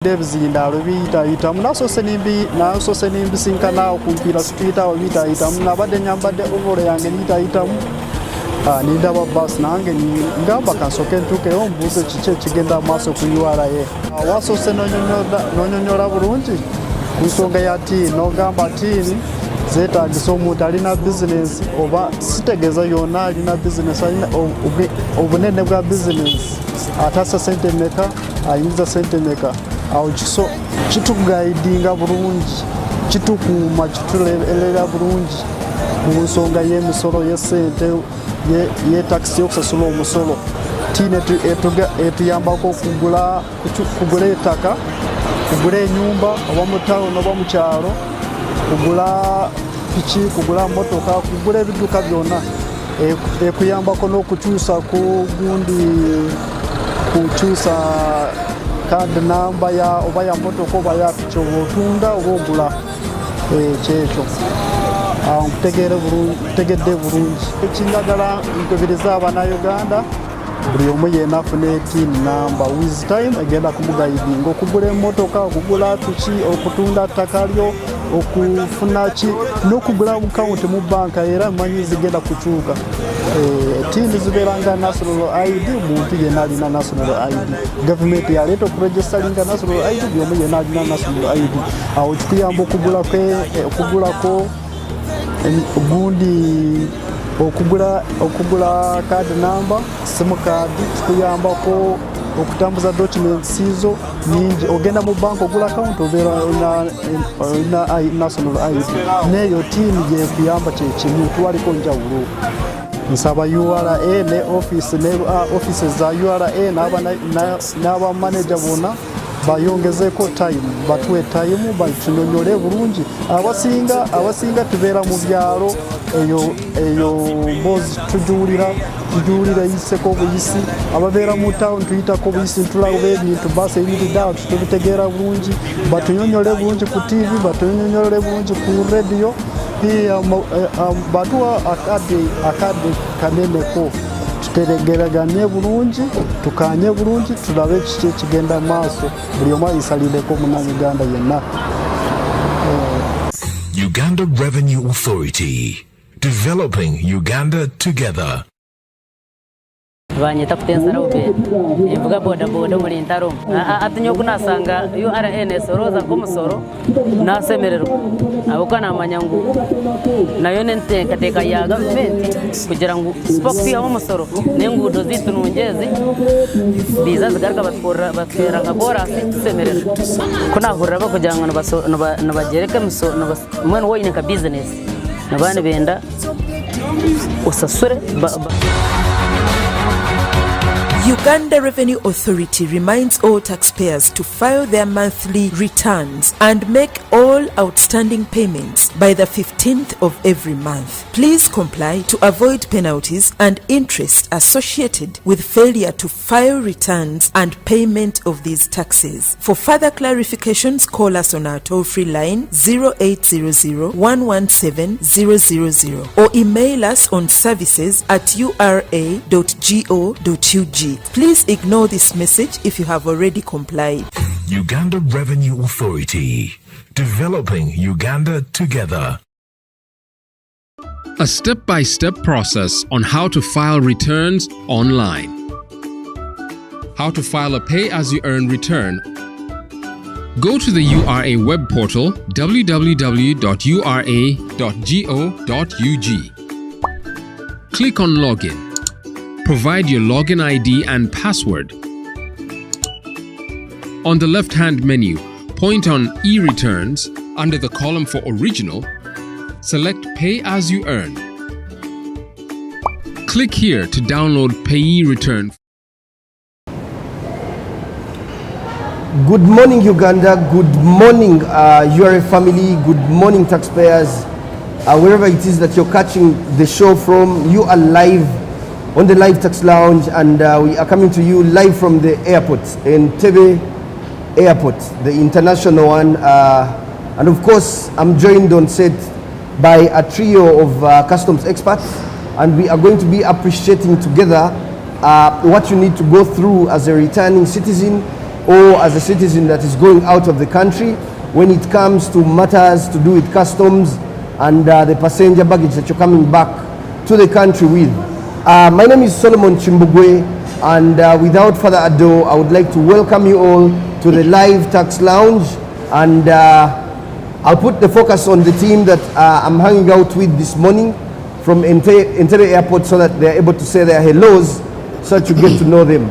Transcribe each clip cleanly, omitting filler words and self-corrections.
Ebizindaalo biyitaayitamu naasose nimbisinkana okumpiira situyitawo biyitaayitamu nabadde nyambadde ovolo yange niyitaayitamu nindaba baasi nange ngamba kansooke ntuukeyo mbuuze kiki ekigenda maaso ku URA wasoose nonyonyola bulungi ku nsonga ya tiini n'ogamba tiini zeetaagisa omuntu alina bizinesi oba sitegeeza yonna alina bizinesi alina obunene bwa bizinesi atassa sente meka ayingiza sente meka awo kitugayidinga bulungi kitukuuma kituleberera bulungi ku nsonga y'emisolo y'essente y'etakisi y'okusasula omusolo tiini etuyambako kugula ettaka kugula ennyumba oba mu tawuni oba mu kyalo kugula piki kugula motoka kugula ebidduka byonna ekuyambako n'okukyusa ku gundi kukyusa kaadi namba oba ya motoka oba ya piki oba otunda oba ogula kyekyo nkutegedde bulungi ekinjagala nkubiriza Abannayuganda buli omu yenna afune tiini namba with time egenda kumugayidinga okugula emmotoka okugula piki okutunda ttaka lyo okufuna ki n'okugula akawunti mu banka era mmanyi zigenda kukyuka tiini zibeera nga national ID omuntu yenna alina national ID gavumenti yaleeta okuregistaringa national ID buli omu yenna alina national ID awo kikuyamba okugulako gundi okugula kaadi namba simu kaadi kikuyambako okutambuza documents zo nyingi ogenda mu banka ogula account obeera na national ID neyo tiini gyekuyamba kyekimu tuwaliko njawulo nsaba URA ne offices za URA n'abamanager bonna bayongezeeko time batuwe time batunyonyole bulungi abasinga tubeera mu byalo eyo mbozi tujuulira yiseko obuyisi ababeera mu town tuyitako obuyisi ntulaba ebintu baasi ebiriddawo tubitegeera bulungi batunyonyole bulungi ku TV batunyonyole bulungi ku radio batuwa akadde kaneneko tutegeraganye bulungi tukanye bulungi tulabe kiki ekigenda maaso buli omu ayisalireko munnayuganda yenna. Uganda Revenue Authority, developing Uganda together. Banyita kutensera ube evuga boda muri ntaro atinyo kunasanga URN soroza komusoro nasemererwa abukana amanyangu nayo nenteka ya government kugira ngo spokesi ya musoro nengudo zitunungezi biza zigaruka batwera nkabora semererwa kuna huraba kugira ngo nabagereke musoro mwana woyine ka business nabane benda usasure Uganda Revenue Authority reminds all taxpayers to file their monthly returns and make all outstanding payments by the 15th of every month. Please comply to avoid penalties and interest associated with failure to file returns and payment of these taxes. For further clarifications, call us on our toll-free line 0800-117-000 or email us on services@ura.go.ug. Please ignore this message if you have already complied. Uganda Revenue Authority, developing Uganda together. A step-by-step process on how to file returns online. How to file a pay-as-you-earn return. Go to the URA web portal www.ura.go.ug. Click on Login. Provide your login ID and password. On the left-hand menu, point on e-returns under the column for original. Select Pay as you earn. Click here to download Payee Return. Good morning, Uganda. Good morning, URA family. Good morning, taxpayers. Wherever it is that you're catching the show from, you are live on the Live Tax Lounge, and we are coming to you live from the airport, Entebbe Airport, the international one. And of course, I'm joined on set by a trio of customs experts, and we are going to be appreciating together what you need to go through as a returning citizen or as a citizen that is going out of the country when it comes to matters to do with customs and the passenger baggage that you're coming back to the country with. My name is Solomon Chimbugwe, and without further ado, I would like to welcome you all to the live tax lounge, and I'll put the focus on the team that I'm hanging out with this morning from Entebbe Airport so that they're able to say their hellos so that you get to know them.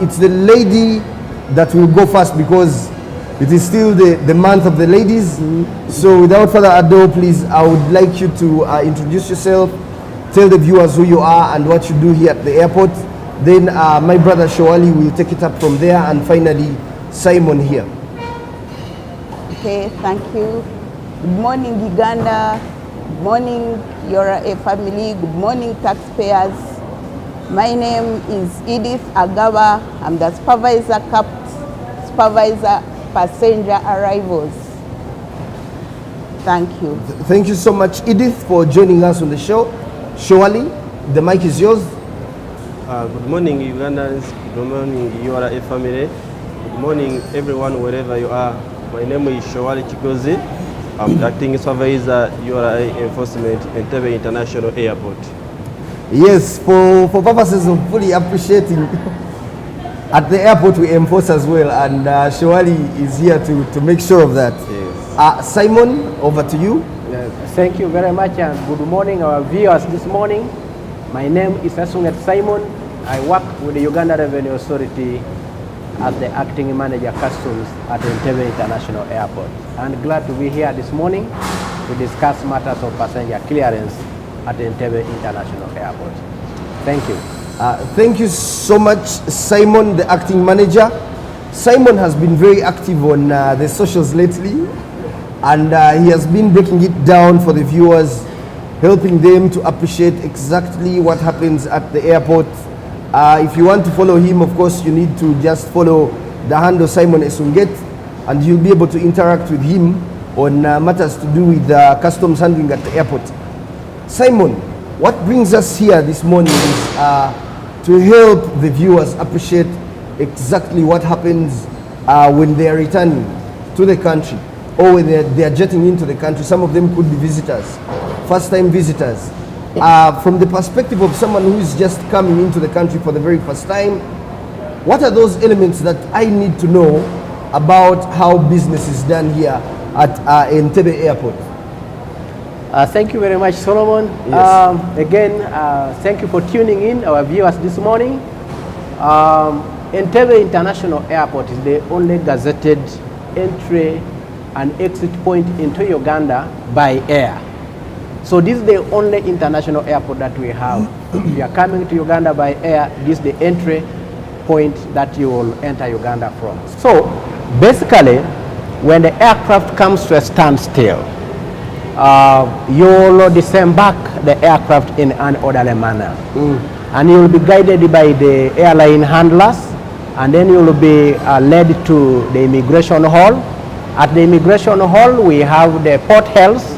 It's the lady that will go first because it is still the month of the ladies. So without further ado, please, I would like you to introduce yourself, tell the viewers who you are and what you do here at the airport. Then my brother Shawali will take it up from there, and finally Simon here. Okay, thank you. Good morning, Uganda. Good morning, URA family. Good morning, taxpayers. My name is Edith Agaba. I'm the supervisor passenger arrivals. Thank you. Thank you so much, Edith, for joining us on the show. Shawali, the mic is yours. Good morning, Ugandans. Good morning, URA family. Good morning, everyone, wherever you are. My name is Shawali Chigozi. I'm the acting supervisor, URA Enforcement, Entebbe International Airport. Yes, for purposes of fully appreciating, at the airport we enforce as well, and Shawali is here to make sure of that. Yes. Simon, over to you. Thank you very much, and good morning, our viewers this morning. My name is Asunget Simon. I work with the Uganda Revenue Authority as the acting manager customs at Entebbe International Airport. And glad to be here this morning to discuss matters of passenger clearance at Entebbe International Airport. Thank you. Thank you so much, Simon, the acting manager. Simon has been very active on the socials lately, and he has been breaking it down for the viewers, helping them to appreciate exactly what happens at the airport. If you want to follow him, of course, you need to just follow the handle Simon Esunget, and you'll be able to interact with him on matters to do with customs handling at the airport. Simon, what brings us here this morning is to help the viewers appreciate exactly what happens when they are returning to the country, or when they are jetting into the country. Some of them could be visitors, first-time visitors. From the perspective of someone who is just coming into the country for the very first time, what are those elements that I need to know about how business is done here at Entebbe Airport? Thank you very much, Solomon. Yes. Again, thank you for tuning in, our viewers this morning. Entebbe International Airport is the only gazetted entry and exit point into Uganda by air. So this is the only international airport that we have. If you are coming to Uganda by air, this is the entry point that you will enter Uganda from. So basically, when the aircraft comes to a standstill, you will disembark the aircraft in an orderly manner. And you will be guided by the airline handlers, and then you will be led to the immigration hall. At the immigration hall, we have the port health.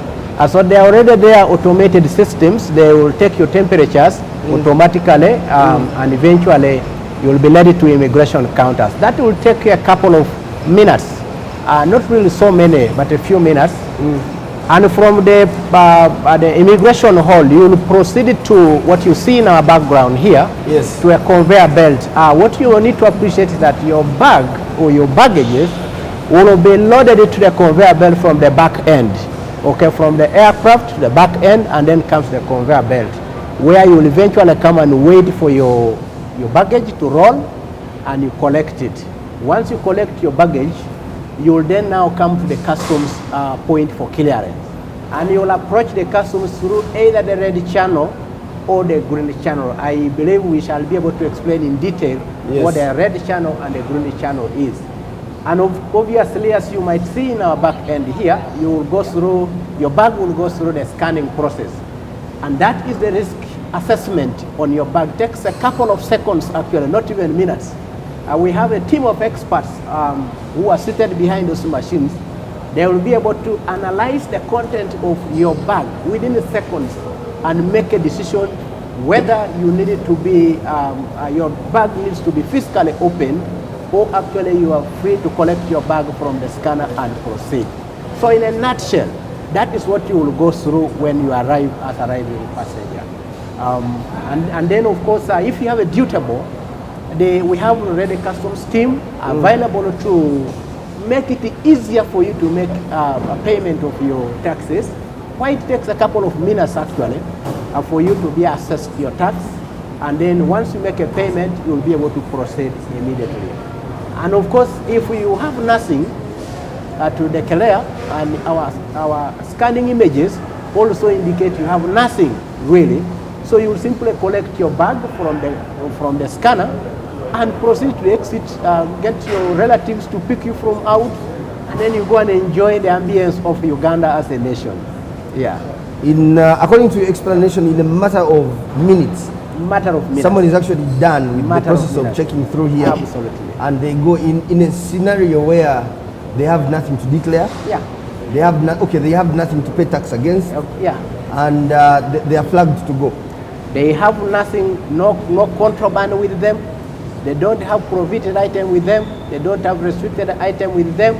So they are already there, automated systems. They will take your temperatures automatically, and eventually you will be led to immigration counters. That will take you a couple of minutes, not really so many, but a few minutes. And from the immigration hall, you will proceed to what you see in our background here, yes, to a conveyor belt. What you will need to appreciate is that your bag or your baggages will be loaded to the conveyor belt from the back end. Okay, from the aircraft to the back end, and then comes the conveyor belt, where you will eventually come and wait for your baggage to roll, and you collect it. Once you collect your baggage, you will then now come to the customs point for clearance. And you will approach the customs through either the red channel or the green channel. I believe we shall be able to explain in detail, yes, what the red channel and the green channel is. And obviously, as you might see in our back end here, you will go through, your bag will go through the scanning process. And that is the risk assessment on your bag. It takes a couple of seconds, actually, not even minutes. We have a team of experts who are seated behind those machines. They will be able to analyze the content of your bag within seconds and make a decision whether you need it to be, your bag needs to be physically open or actually you are free to collect your bag from the scanner and proceed. So in a nutshell, that is what you will go through when you arrive as arriving passenger. And then of course, if you have a dutable, we have already customs team available to make it easier for you to make a payment of your taxes. Why it takes a couple of minutes actually for you to be assessed your tax, and then once you make a payment, you'll be able to proceed immediately. And of course, if you have nothing to declare, and our scanning images also indicate you have nothing really, so you will simply collect your bag from the scanner and proceed to exit, get your relatives to pick you from out, and then you go and enjoy the ambience of Uganda as a nation. Yeah. According to your explanation, in a matter of minutes, someone is actually done with the process of checking through here. Absolutely. And they go in a scenario where they have nothing to declare. Yeah. They have they have nothing to pay tax against. Yeah. And they are flagged to go. They have nothing, no contraband with them. They don't have prohibited item with them. They don't have restricted item with them.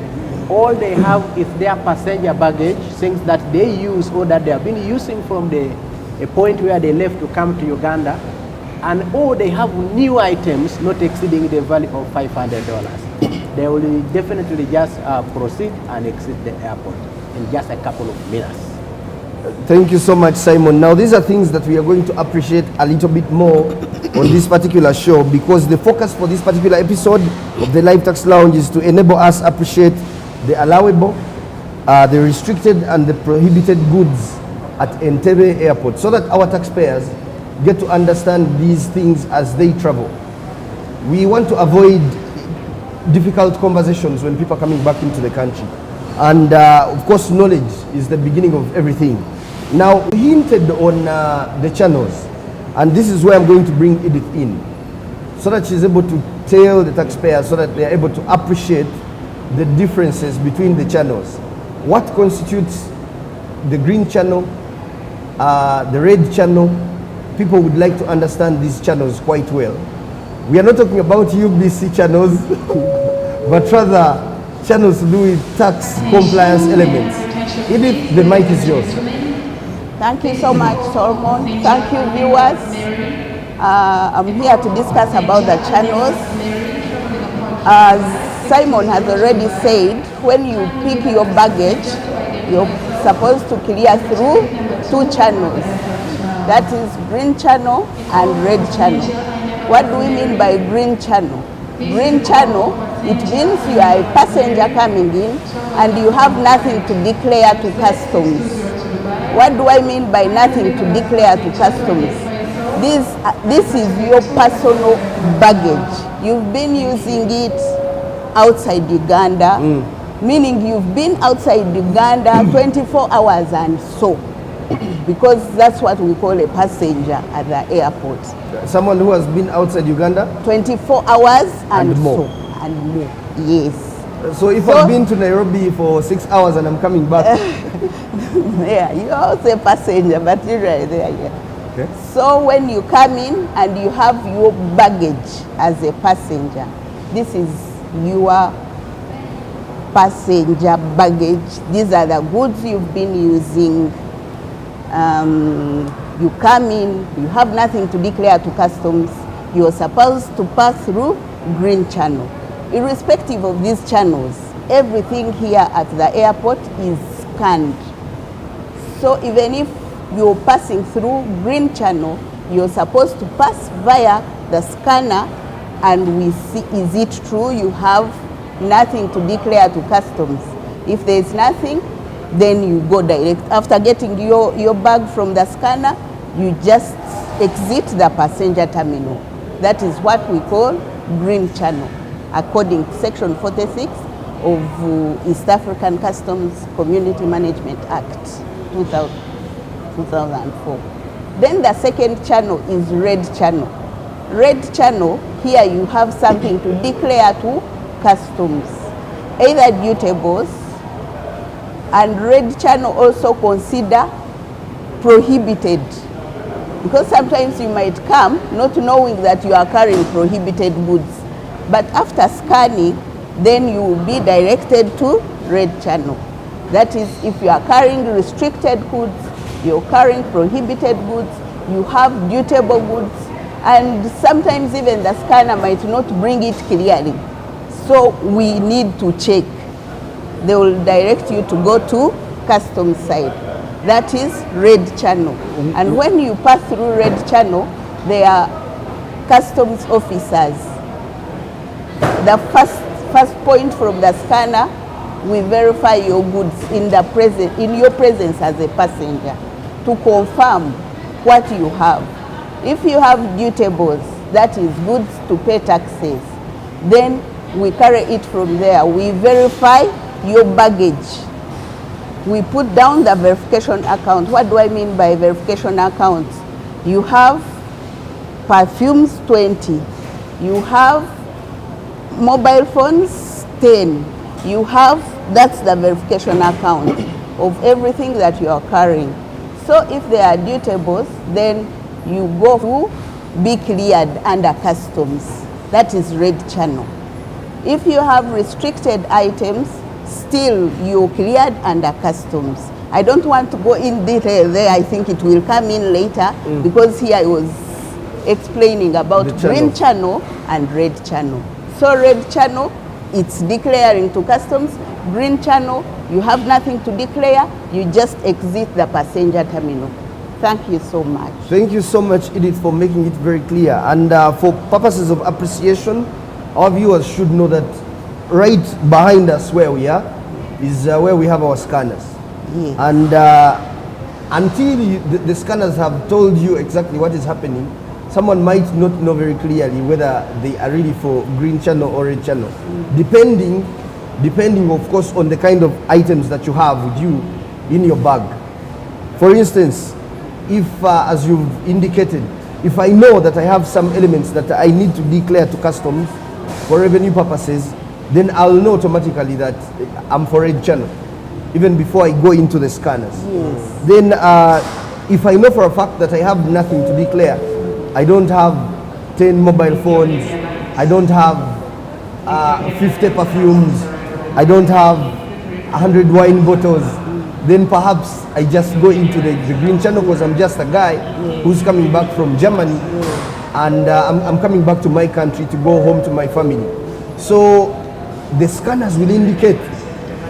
All they have is their passenger baggage, things that they use or that they have been using from a point where they left to come to Uganda. And or they have new items not exceeding the value of $500. They will definitely just proceed and exit the airport in just a couple of minutes. Thank you so much, Simon. Now, these are things that we are going to appreciate a little bit more on this particular show, because the focus for this particular episode of the Live Tax Lounge is to enable us appreciate the allowable, the restricted and the prohibited goods at Entebbe Airport, so that our taxpayers get to understand these things as they travel. We want to avoid difficult conversations when people are coming back into the country. And of course, knowledge is the beginning of everything. Now, we hinted on the channels, and this is where I'm going to bring Edith in, so that she's able to tell the taxpayers, so that they are able to appreciate the differences between the channels. What constitutes the green channel, the red channel? People would like to understand these channels quite well. We are not talking about UBC channels, but rather channels to do with tax compliance elements. Edith, the mic is yours. Thank you so much, Solomon. Thank you, viewers. I'm here to discuss about the channels. As Simon has already said, when you pick your baggage, you're supposed to clear through 2 channels. That is green channel and red channel. What do we mean by green channel? Green channel, it means you are a passenger coming in and you have nothing to declare to customs. What do I mean by nothing to declare to customs? This is your personal baggage. You've been using it outside Uganda, meaning you've been outside Uganda 24 hours and so, because that's what we call a passenger at the airport. Someone who has been outside Uganda? 24 hours and more. So, and more, yes. So if I've been to Nairobi for 6 hours and I'm coming back? Yeah, you're also a passenger, but you're right there, yeah. Okay. So when you come in and you have your baggage as a passenger, this is your passenger baggage. These are the goods you've been using. You come in, you have nothing to declare to customs. You're supposed to pass through green channel. Irrespective of these channels, everything here at the airport is scanned. So even if you're passing through green channel, you're supposed to pass via the scanner, and we see, is it true you have nothing to declare to customs? If there's nothing, then you go direct. After getting your bag from the scanner, you just exit the passenger terminal. That is what we call green channel, according to Section 46 of East African Customs Community Management Act 2004. Then the second channel is red channel. Red channel, here you have something to declare to customs, either dutables, and red channel also consider prohibited, because sometimes you might come not knowing that you are carrying prohibited goods. But after scanning, then you will be directed to red channel. That is, if you are carrying restricted goods, you're carrying prohibited goods, you have dutiable goods, and sometimes even the scanner might not bring it clearly. So we need to check. They will direct you to go to customs side. That is red channel. And when you pass through red channel, there are customs officers. The first point from the scanner, we verify your goods in your presence as a passenger to confirm what you have. If you have dutables, that is goods to pay taxes, then we carry it from there. We verify your baggage. We put down the verification account. What do I mean by verification account? You have perfumes 20. You have mobile phones 10. You have, that's the verification account of everything that you are carrying. So if there are dutables, then you go to be cleared under customs. That is red channel. If you have restricted items, still you're cleared under customs. I don't want to go in detail there. I think it will come in later because here I was explaining about green channel and red channel. So red channel, it's declaring to customs. Green channel, you have nothing to declare. You just exit the passenger terminal. Thank you so much. Thank you so much, Edith, for making it very clear. And for purposes of appreciation, our viewers should know that right behind us where we are is where we have our scanners. Yes. And until the scanners have told you exactly what is happening, someone might not know very clearly whether they are really for green channel or red channel, depending of course on the kind of items that you have with you in your bag. For instance, if as you've indicated, if I know that I have some elements that I need to declare to customs for revenue purposes, then I'll know automatically that I'm for red channel even before I go into the scanners. Yes. Then if I know for a fact that I have nothing to declare, I don't have 10 mobile phones, I don't have 50 perfumes, I don't have 100 wine bottles, then perhaps I just go into the green channel because I'm just a guy who's coming back from Germany and I'm coming back to my country to go home to my family. So the scanners will indicate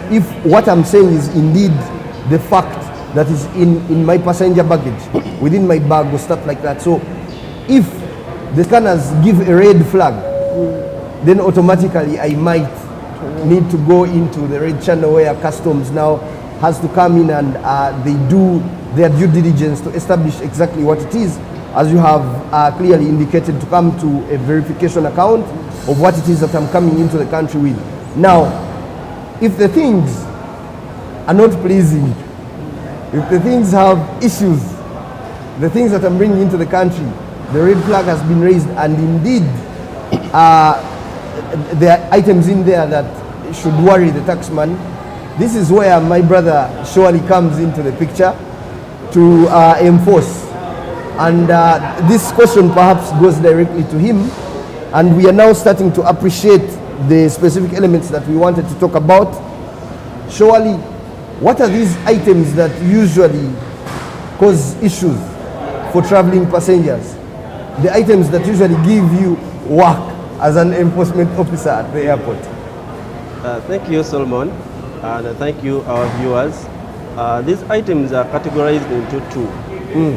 if what I'm saying is indeed the fact that is in my passenger baggage, within my bag or stuff like that. So if the scanners give a red flag, then automatically I might need to go into the red channel where customs now has to come in and they do their due diligence to establish exactly what it is, as you have clearly indicated, to come to a verification account of what it is that I'm coming into the country with. Now, if the things are not pleasing, if the things have issues, the things that I'm bringing into the country, the red flag has been raised, and indeed there are items in there that should worry the taxman, this is where my brother surely comes into the picture to enforce. And this question perhaps goes directly to him, and we are now starting to appreciate the specific elements that we wanted to talk about. Surely, what are these items that usually cause issues for traveling passengers? The items that usually give you work as an enforcement officer at the airport. Thank you, Solomon, and thank you, our viewers. These items are categorized into two.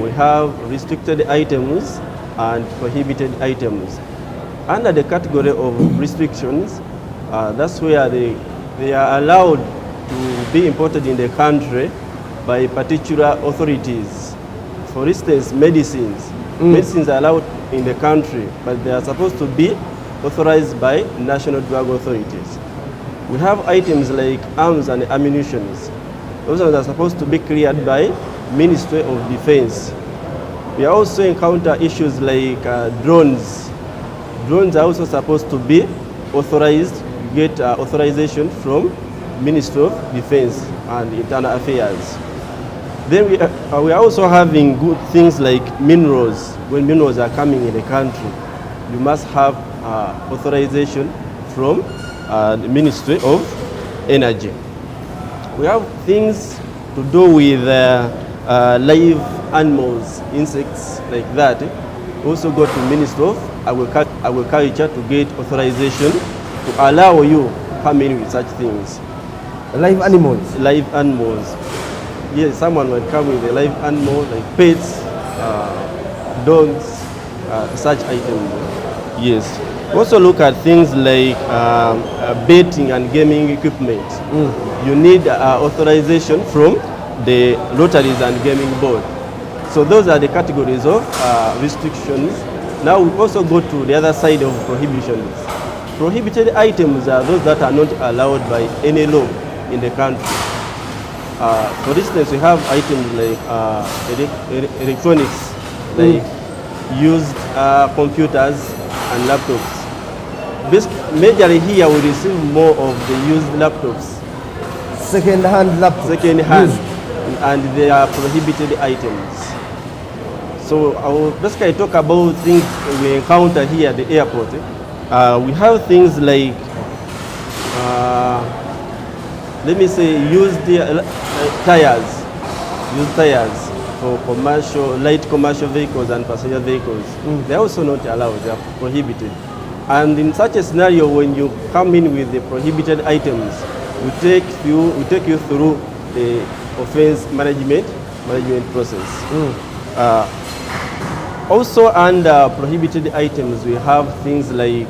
We have restricted items and prohibited items. Under the category of restrictions, that's where they are allowed to be imported in the country by particular authorities. For instance, medicines. Medicines are allowed in the country, but they are supposed to be authorized by national drug authorities. We have items like arms and ammunition. Those are supposed to be cleared by Ministry of Defense. We also encounter issues like drones. Drones are also supposed to be authorized, get authorization from Ministry of Defense and Internal Affairs. Then we are also having good things like minerals. When minerals are coming in the country, you must have authorization from the Ministry of Energy. We have things to do with live animals, insects like that. We also go to Ministry of Agriculture to get authorization to allow you come in with such things. Live animals? Live animals. Yes, someone will come with a live animal like pets, dogs, such items. Yes. Also look at things like betting and gaming equipment. You need authorization from the Lotteries and Gaming Board. So those are the categories of restrictions. Now we also go to the other side of prohibitions. Prohibited items are those that are not allowed by any law in the country. For instance, we have items like electronics, like used computers and laptops. Majorly here we receive more of the used laptops. Second-hand laptops? Second-hand, and they are prohibited items. So I will basically talk about things we encounter here at the airport. We have things like, let me say, used tires for light commercial vehicles and passenger vehicles. They are also not allowed, they are prohibited. And in such a scenario, when you come in with the prohibited items, we take you through the offense management process. Also under prohibited items, we have things like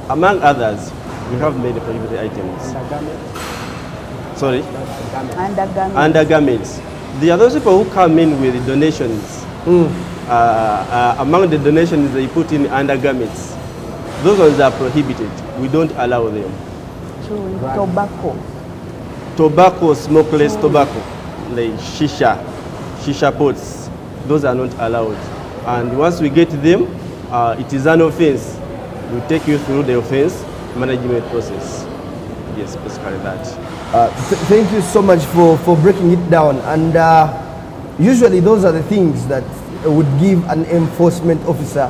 among others, we have many prohibited items. Sorry? Undergarments. There are those people who come in with donations. Among the donations, they put in undergarments. Those ones are prohibited. We don't allow them. Tobacco, smokeless tobacco, like shisha pots. Those are not allowed. And once we get them, it is an offense. We take you through the offense management process. Yes, basically that. Thank you so much for breaking it down. And usually those are the things that would give an enforcement officer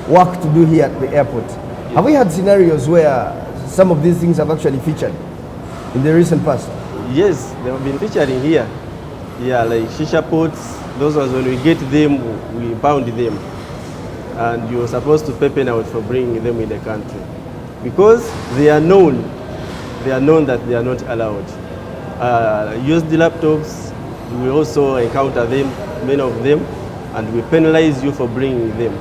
work to do here at the airport. Yes. Have we had scenarios where some of these things have actually featured in the recent past? Yes, they have been featuring here. Yeah, like shisha pots. Those ones, when we get them, we pound them. And you're supposed to pay penalty for bringing them in the country. Because they are known that they are not allowed. Used laptops, we also encounter them, many of them, and we penalize you for bringing them.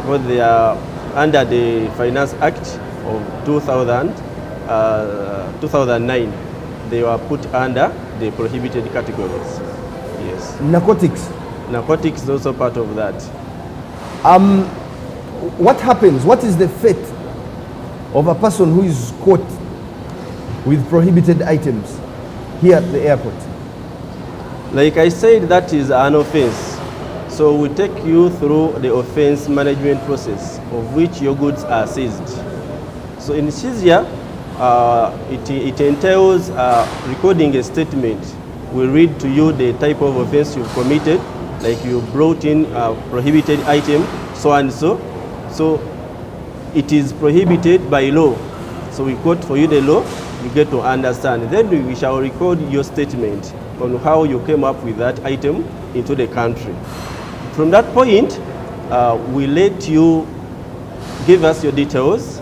Because they are under the Finance Act of 2009. They were put under the prohibited categories. Yes. Narcotics? Narcotics is also part of that. What happens? What is the fate of a person who is caught with prohibited items here at the airport? Like I said, that is an offense. So we take you through the offense management process of which your goods are seized. So in seizure, it entails recording a statement. We read to you the type of offense you've committed, like you brought in a prohibited item, so and so. So it is prohibited by law. So we quote for you the law, you get to understand. Then we shall record your statement on how you came up with that item into the country. From that point, we let you give us your details,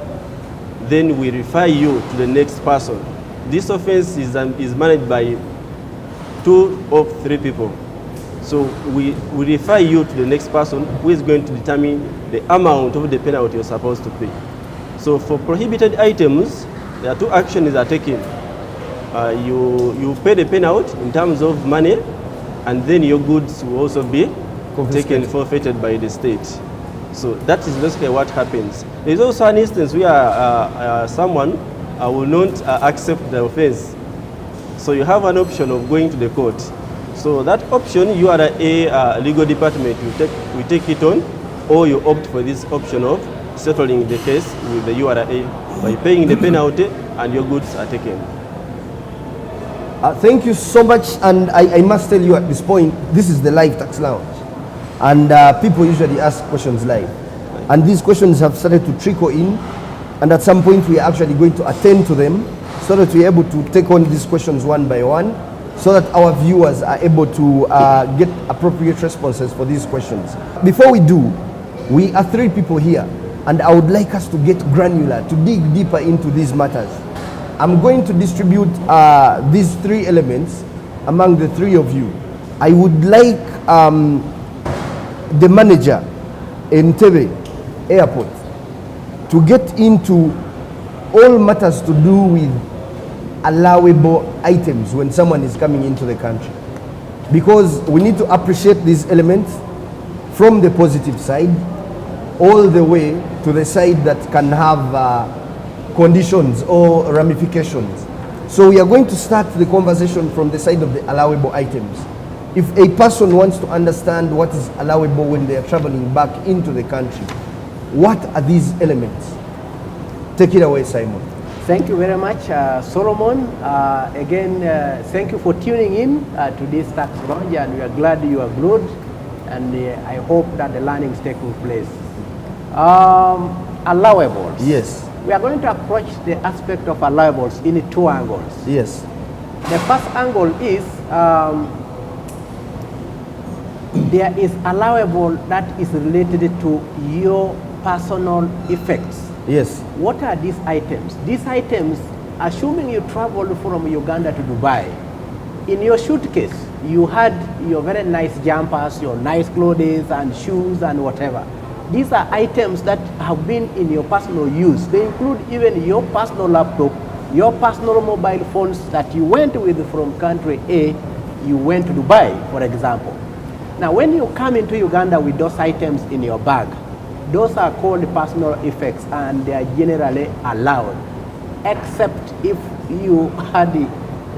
then we refer you to the next person. This offense is managed by 2 or 3 people. So we refer you to the next person who is going to determine the amount of the penalty you're supposed to pay. So for prohibited items, there are 2 actions that are taken. You pay the penalty in terms of money, and then your goods will also be taken, forfeited by the state. So that is basically what happens. There is also an instance where someone will not accept the offense. So you have an option of going to the court. So that option, you are a legal department, we take it on, or you opt for this option of settling the case with the URA by paying the penalty and your goods are taken. Thank you so much, and I must tell you at this point, this is the Live Tax Lounge. and people usually ask questions live. And these questions have started to trickle in, and at some point we are actually going to attend to them so that we are able to take on these questions one by one, so that our viewers are able to get appropriate responses for these questions. Before we do, we are 3 people here, and I would like us to get granular, to dig deeper into these matters. I'm going to distribute these 3 elements among the 3 of you. I would like the manager in Entebbe Airport to get into all matters to do with allowable items when someone is coming into the country, because we need to appreciate these elements from the positive side all the way to the side that can have conditions or ramifications. So we are going to start the conversation from the side of the allowable items. If a person wants to understand what is allowable when they are traveling back into the country, what are these elements? Take it away, Simon. Thank you very much, Solomon. Again, thank you for tuning in to this tax lounge, and we are glad you are glued, and I hope that the learning is taking place. Allowables. Yes. We are going to approach the aspect of allowables in 2 angles. Yes. The first angle is there is allowable that is related to your personal effects. Yes. What are these items? These items, assuming you traveled from Uganda to Dubai, in your suitcase, you had your very nice jumpers, your nice clothes and shoes and whatever. These are items that have been in your personal use. They include even your personal laptop, your personal mobile phones that you went with from country A, you went to Dubai, for example. Now, when you come into Uganda with those items in your bag, those are called personal effects, and they are generally allowed, except if you had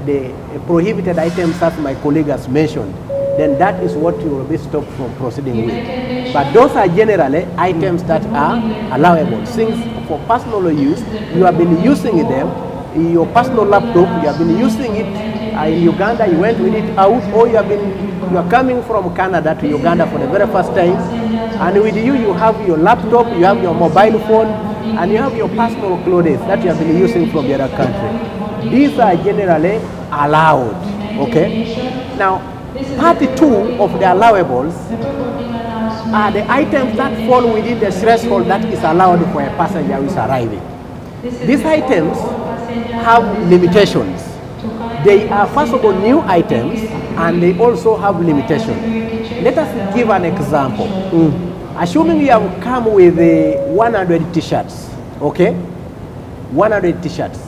the prohibited items, as my colleague has mentioned, then that is what you will be stopped from proceeding with. But those are generally items that are allowable. Since for personal use, you have been using them, in your personal laptop, you have been using it in Uganda, you went with it out, or you are coming from Canada to Uganda for the very first time, and with you, you have your laptop, you have your mobile phone, and you have your personal clothes that you have been using from the other country. These are generally allowed, okay? Now, part 2 of the allowables are the items that fall within the threshold that is allowed for a passenger who is arriving. These items have limitations. They are, first of all, new items, and they also have limitations. Let us give an example. Assuming you have come with 100 t-shirts, okay? 100 t-shirts.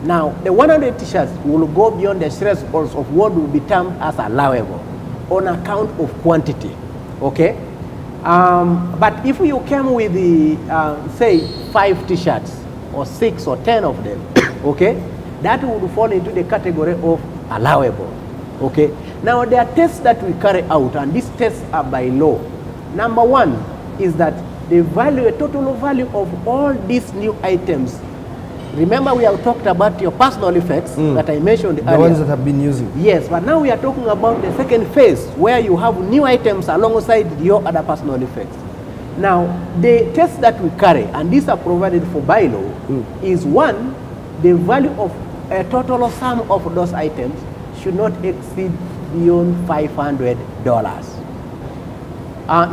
Now, the 100 t-shirts will go beyond the thresholds of what will be termed as allowable on account of quantity, okay? But if you came with say 5 t-shirts or 6 or 10 of them, okay, that would fall into the category of allowable, okay? Now, there are tests that we carry out, and these tests are by law. Number 1 is that the value, total value of all these new items. Remember, we have talked about your personal effects that I mentioned earlier. The ones that have been using. Yes, but now we are talking about the second phase, where you have new items alongside your other personal effects. Now, the tests that we carry, and these are provided for by law, is 1, the value of a total sum of those items should not exceed beyond $500.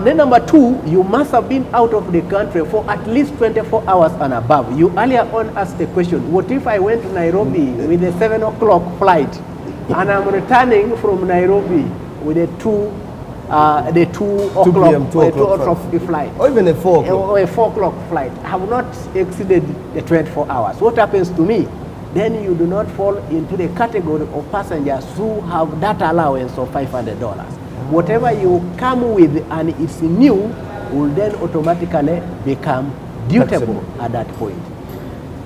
Then number 2, you must have been out of the country for at least 24 hours and above. You earlier on asked the question, what if I went to Nairobi with a 7 o'clock flight, and I'm returning from Nairobi with a 2 o'clock flight? Or even a 4 o'clock. Or a 4 o'clock flight. I have not exceeded the 24 hours. What happens to me? Then you do not fall into the category of passengers who have that allowance of $500. Whatever you come with and it's new will then automatically become dutable at that point.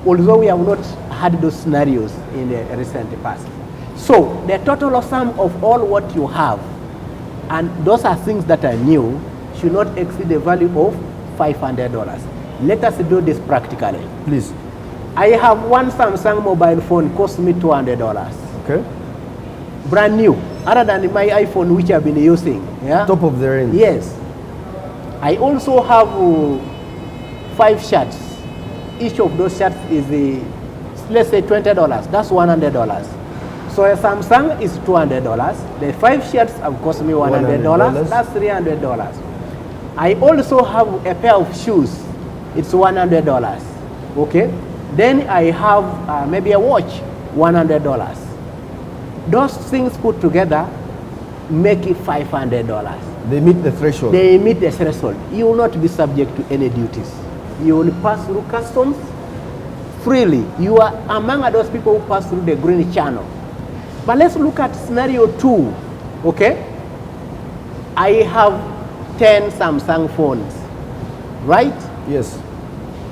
Although we have not had those scenarios in the recent past. So the total sum of all what you have, and those are things that are new, should not exceed the value of $500. Let us do this practically. Please. I have one Samsung mobile phone, cost me $200. Okay. Brand new. other than my iPhone, which I've been using. Yeah. Top of the range. Yes. I also have 5 shirts. Each of those shirts is let's say $20. That's $100. So a Samsung is $200. The 5 shirts have cost me $100. That's $300. I also have a pair of shoes. It's $100. Okay. Then I have maybe a watch, $100. Those things put together make it $500. They meet the threshold. They meet the threshold. You will not be subject to any duties. You will pass through customs freely. You are among those people who pass through the green channel. But let's look at scenario 2. Okay? I have 10 Samsung phones, right? Yes.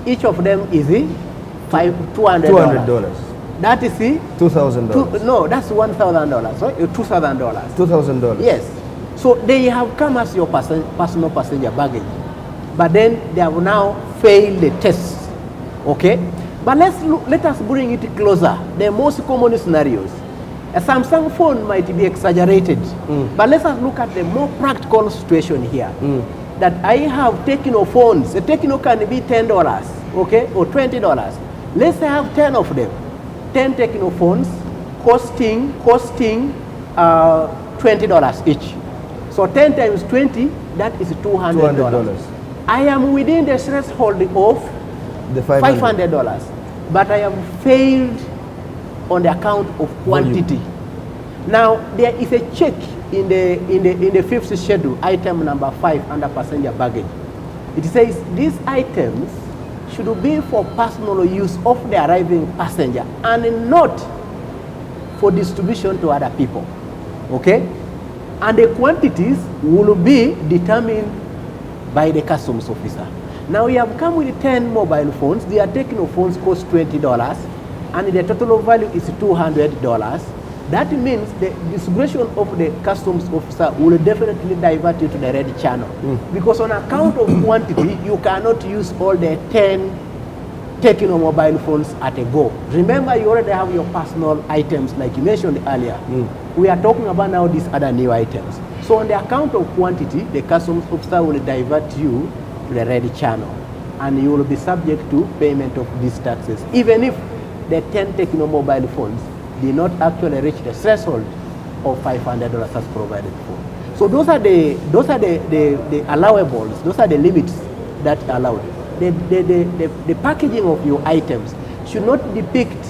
Each of them is $200. $200. That is $2,000. No, that's $1,000, right? $2,000. $2,000. Yes. So they have come as your personal passenger baggage, but then they have now failed the test. Okay. But let us bring it closer. The most common scenarios. A Samsung phone might be exaggerated, but let us look at the more practical situation here. That I have Tecno phones. A Tecno can be $10, okay, or $20. Let's say I have 10 of them. 10 Tecno phones costing $20 each. So 10 times 20, that is $200. I am within the threshold of the $500. But I have failed on the account of quantity. Now there is a check in the 5th schedule, item number 5 under passenger baggage. It says these items should be for personal use of the arriving passenger and not for distribution to other people. Okay? And the quantities will be determined by the customs officer. Now we have come with 10 mobile phones. They are Tecno phones cost $20 and the total value is $200. That means the distribution of the customs officer will definitely divert you to the red channel. Because on account of quantity, you cannot use all the 10 Tecno mobile phones at a go. Remember, you already have your personal items like you mentioned earlier. We are talking about now these other new items. So on the account of quantity, the customs officer will divert you to the red channel and you will be subject to payment of these taxes, even if the 10 Tecno mobile phones did not actually reach the threshold of $500 as provided for. So those are the allowables, those are the limits that are allowed. The packaging of your items should not depict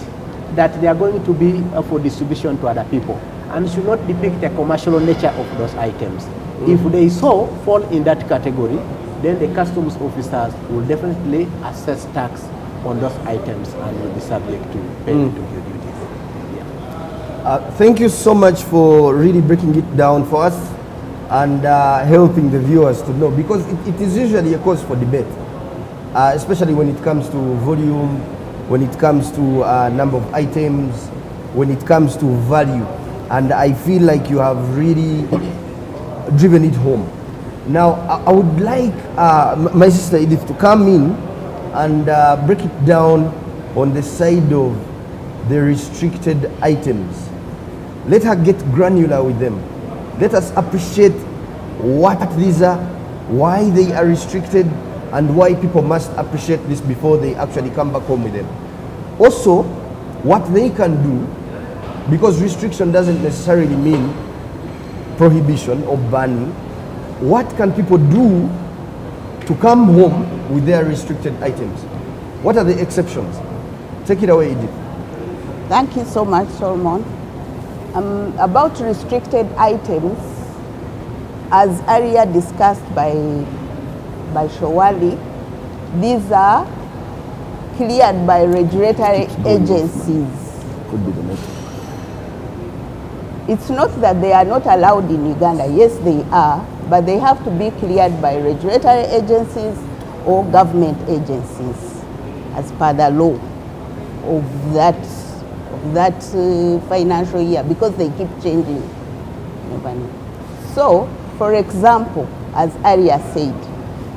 that they are going to be for distribution to other people and should not depict the commercial nature of those items. If they so fall in that category, then the customs officers will definitely assess tax on those items and will be subject to payment of your duties. Thank you so much for really breaking it down for us and helping the viewers to know, because it is usually a cause for debate, especially when it comes to volume, when it comes to number of items, when it comes to value. And I feel like you have really driven it home. Now, I would like my sister Edith to come in and break it down on the side of the restricted items. Let her get granular with them. Let us appreciate what these are, why they are restricted, and why people must appreciate this before they actually come back home with them. Also, what they can do, because restriction doesn't necessarily mean prohibition or banning. What can people do to come home with their restricted items? What are the exceptions? Take it away, Edith. Thank you so much, Solomon. About restricted items, as earlier discussed by Shawali, these are cleared by regulatory agencies. Could be the next. It's not that they are not allowed in Uganda. Yes, they are, but they have to be cleared by regulatory agencies or government agencies as per the law of that financial year, because they keep changing. So, for example, as Arya said,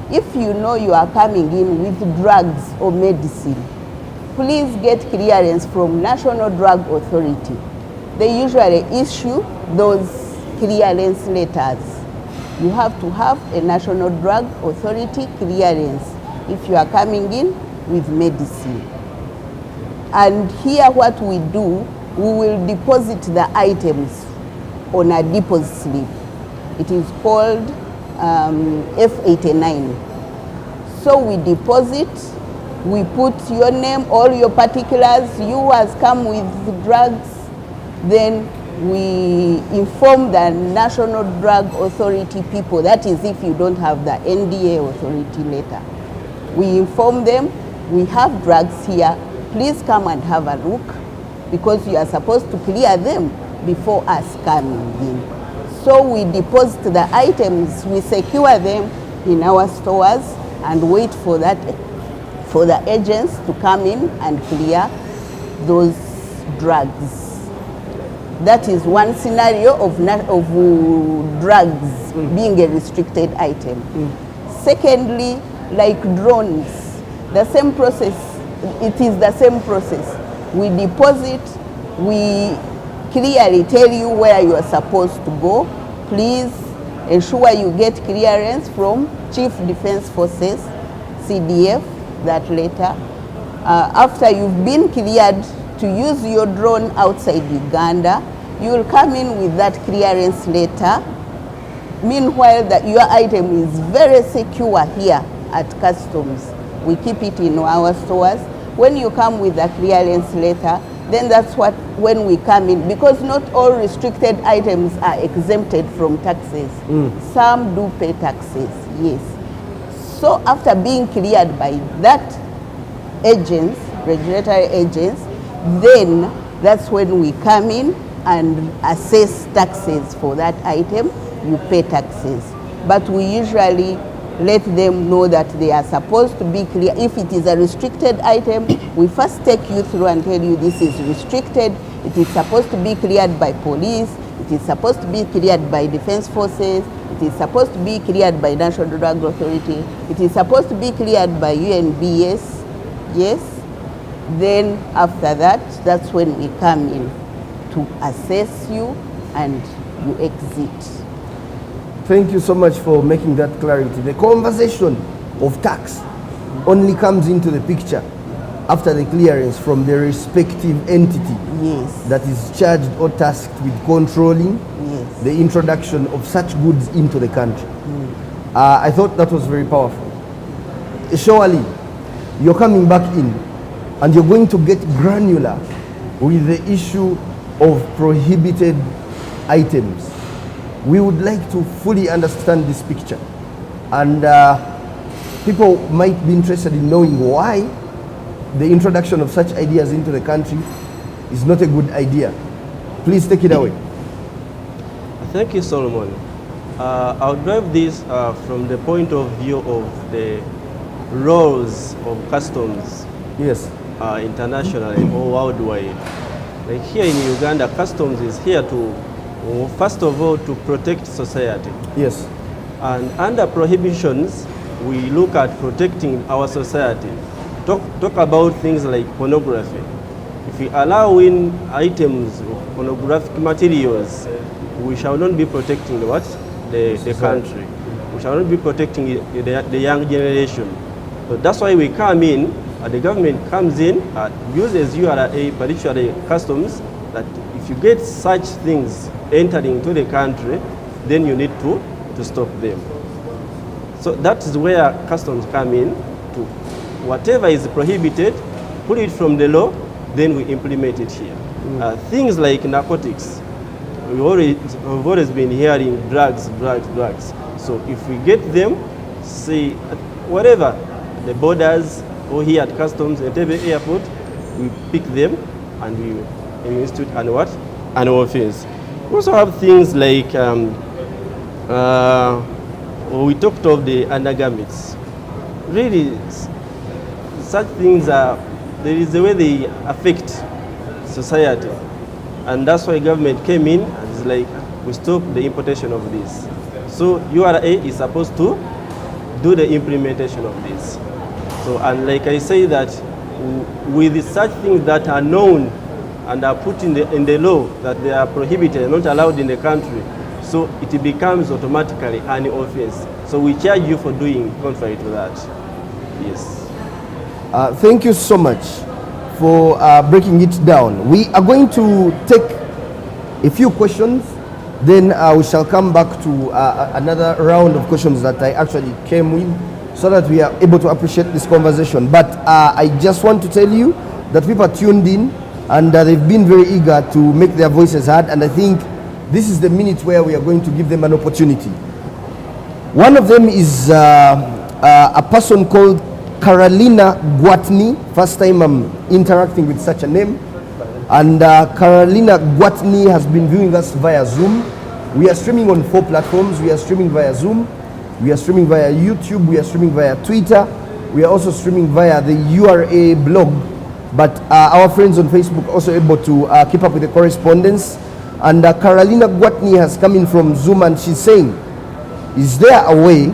if you know you are coming in with drugs or medicine, please get clearance from National Drug Authority. They usually issue those clearance letters. You have to have a National Drug Authority clearance if you are coming in with medicine. And here what we do, we will deposit the items on a deposit slip. It is called F89. So we deposit, we put your name, all your particulars, you has come with drugs, then we inform the National Drug Authority people, that is if you don't have the NDA authority letter. We inform them, we have drugs here, please come and have a look, because you are supposed to clear them before us coming in. So we deposit the items, we secure them in our stores and wait for the agents to come in and clear those drugs. That is one scenario of drugs being a restricted item. Secondly, like drones, the same process, it is the same process. We deposit, we clearly tell you where you are supposed to go. Please ensure you get clearance from Chief Defense Forces, CDF, that letter. After you've been cleared to use your drone outside Uganda, you will come in with that clearance letter. Meanwhile, your item is very secure here at Customs. We keep it in our stores. When you come with a clearance letter, then that's when we come in, because not all restricted items are exempted from taxes. Some do pay taxes, yes. So after being cleared by that agents, regulatory agents, then that's when we come in and assess taxes for that item. You pay taxes. But we usually let them know that they are supposed to be clear. If it is a restricted item, we first take you through and tell you this is restricted. It is supposed to be cleared by police. It is supposed to be cleared by defense forces. It is supposed to be cleared by National Drug Authority. It is supposed to be cleared by UNBS. Yes. Then after that, that's when we come in to assess you and you exit. Thank you so much for making that clarity. The conversation of tax only comes into the picture after the clearance from the respective entity that is charged or tasked with controlling the introduction of such goods into the country. I thought that was very powerful. Surely, you're coming back in and you're going to get granular with the issue of prohibited items. We would like to fully understand this picture, and people might be interested in knowing why the introduction of such ideas into the country is not a good idea. Please take it away. Thank you, Solomon. I'll drive this from the point of view of the roles of customs, internationally or worldwide. Like here in Uganda, customs is here to, first of all, to protect society. Yes. And under prohibitions, we look at protecting our society. Talk about things like pornography. If we allow in items of pornographic materials, we shall not be protecting the country. We shall not be protecting the young generation. So that's why we come in, the government comes in, uses URA, particularly customs, that if you get such things entering into the country, then you need to stop them. So that is where customs come in to whatever is prohibited, put it from the law, then we implement it here. Things like narcotics, we've always been hearing drugs. So if we get them, say, whatever, the borders or here at customs, Entebbe airport, we pick them and we institute an offense. We also have things like, we talked of the undergarments. Really, such things there is a way they affect society. And that's why government came in and is like, we stop the importation of this. So URA is supposed to do the implementation of this. So, and like I say that with such things that are known and are put in the law that they are prohibited and not allowed in the country, so it becomes automatically an offense. So we charge you for doing contrary to that. Yes. Thank you so much for breaking it down. We are going to take a few questions, then we shall come back to another round of questions that I actually came with, so that we are able to appreciate this conversation. But I just want to tell you that people are tuned in, and they've been very eager to make their voices heard, and I think this is the minute where we are going to give them an opportunity. One of them is a person called Carolina Guatney. First time I'm interacting with such a name. And Carolina Guatney has been viewing us via Zoom. We are streaming on 4 platforms. We are streaming via Zoom, we are streaming via YouTube, we are streaming via Twitter, we are also streaming via the URA blog. But our friends on Facebook are also able to keep up with the correspondence. And Carolina Guatney has come in from Zoom, and she's saying, is there a way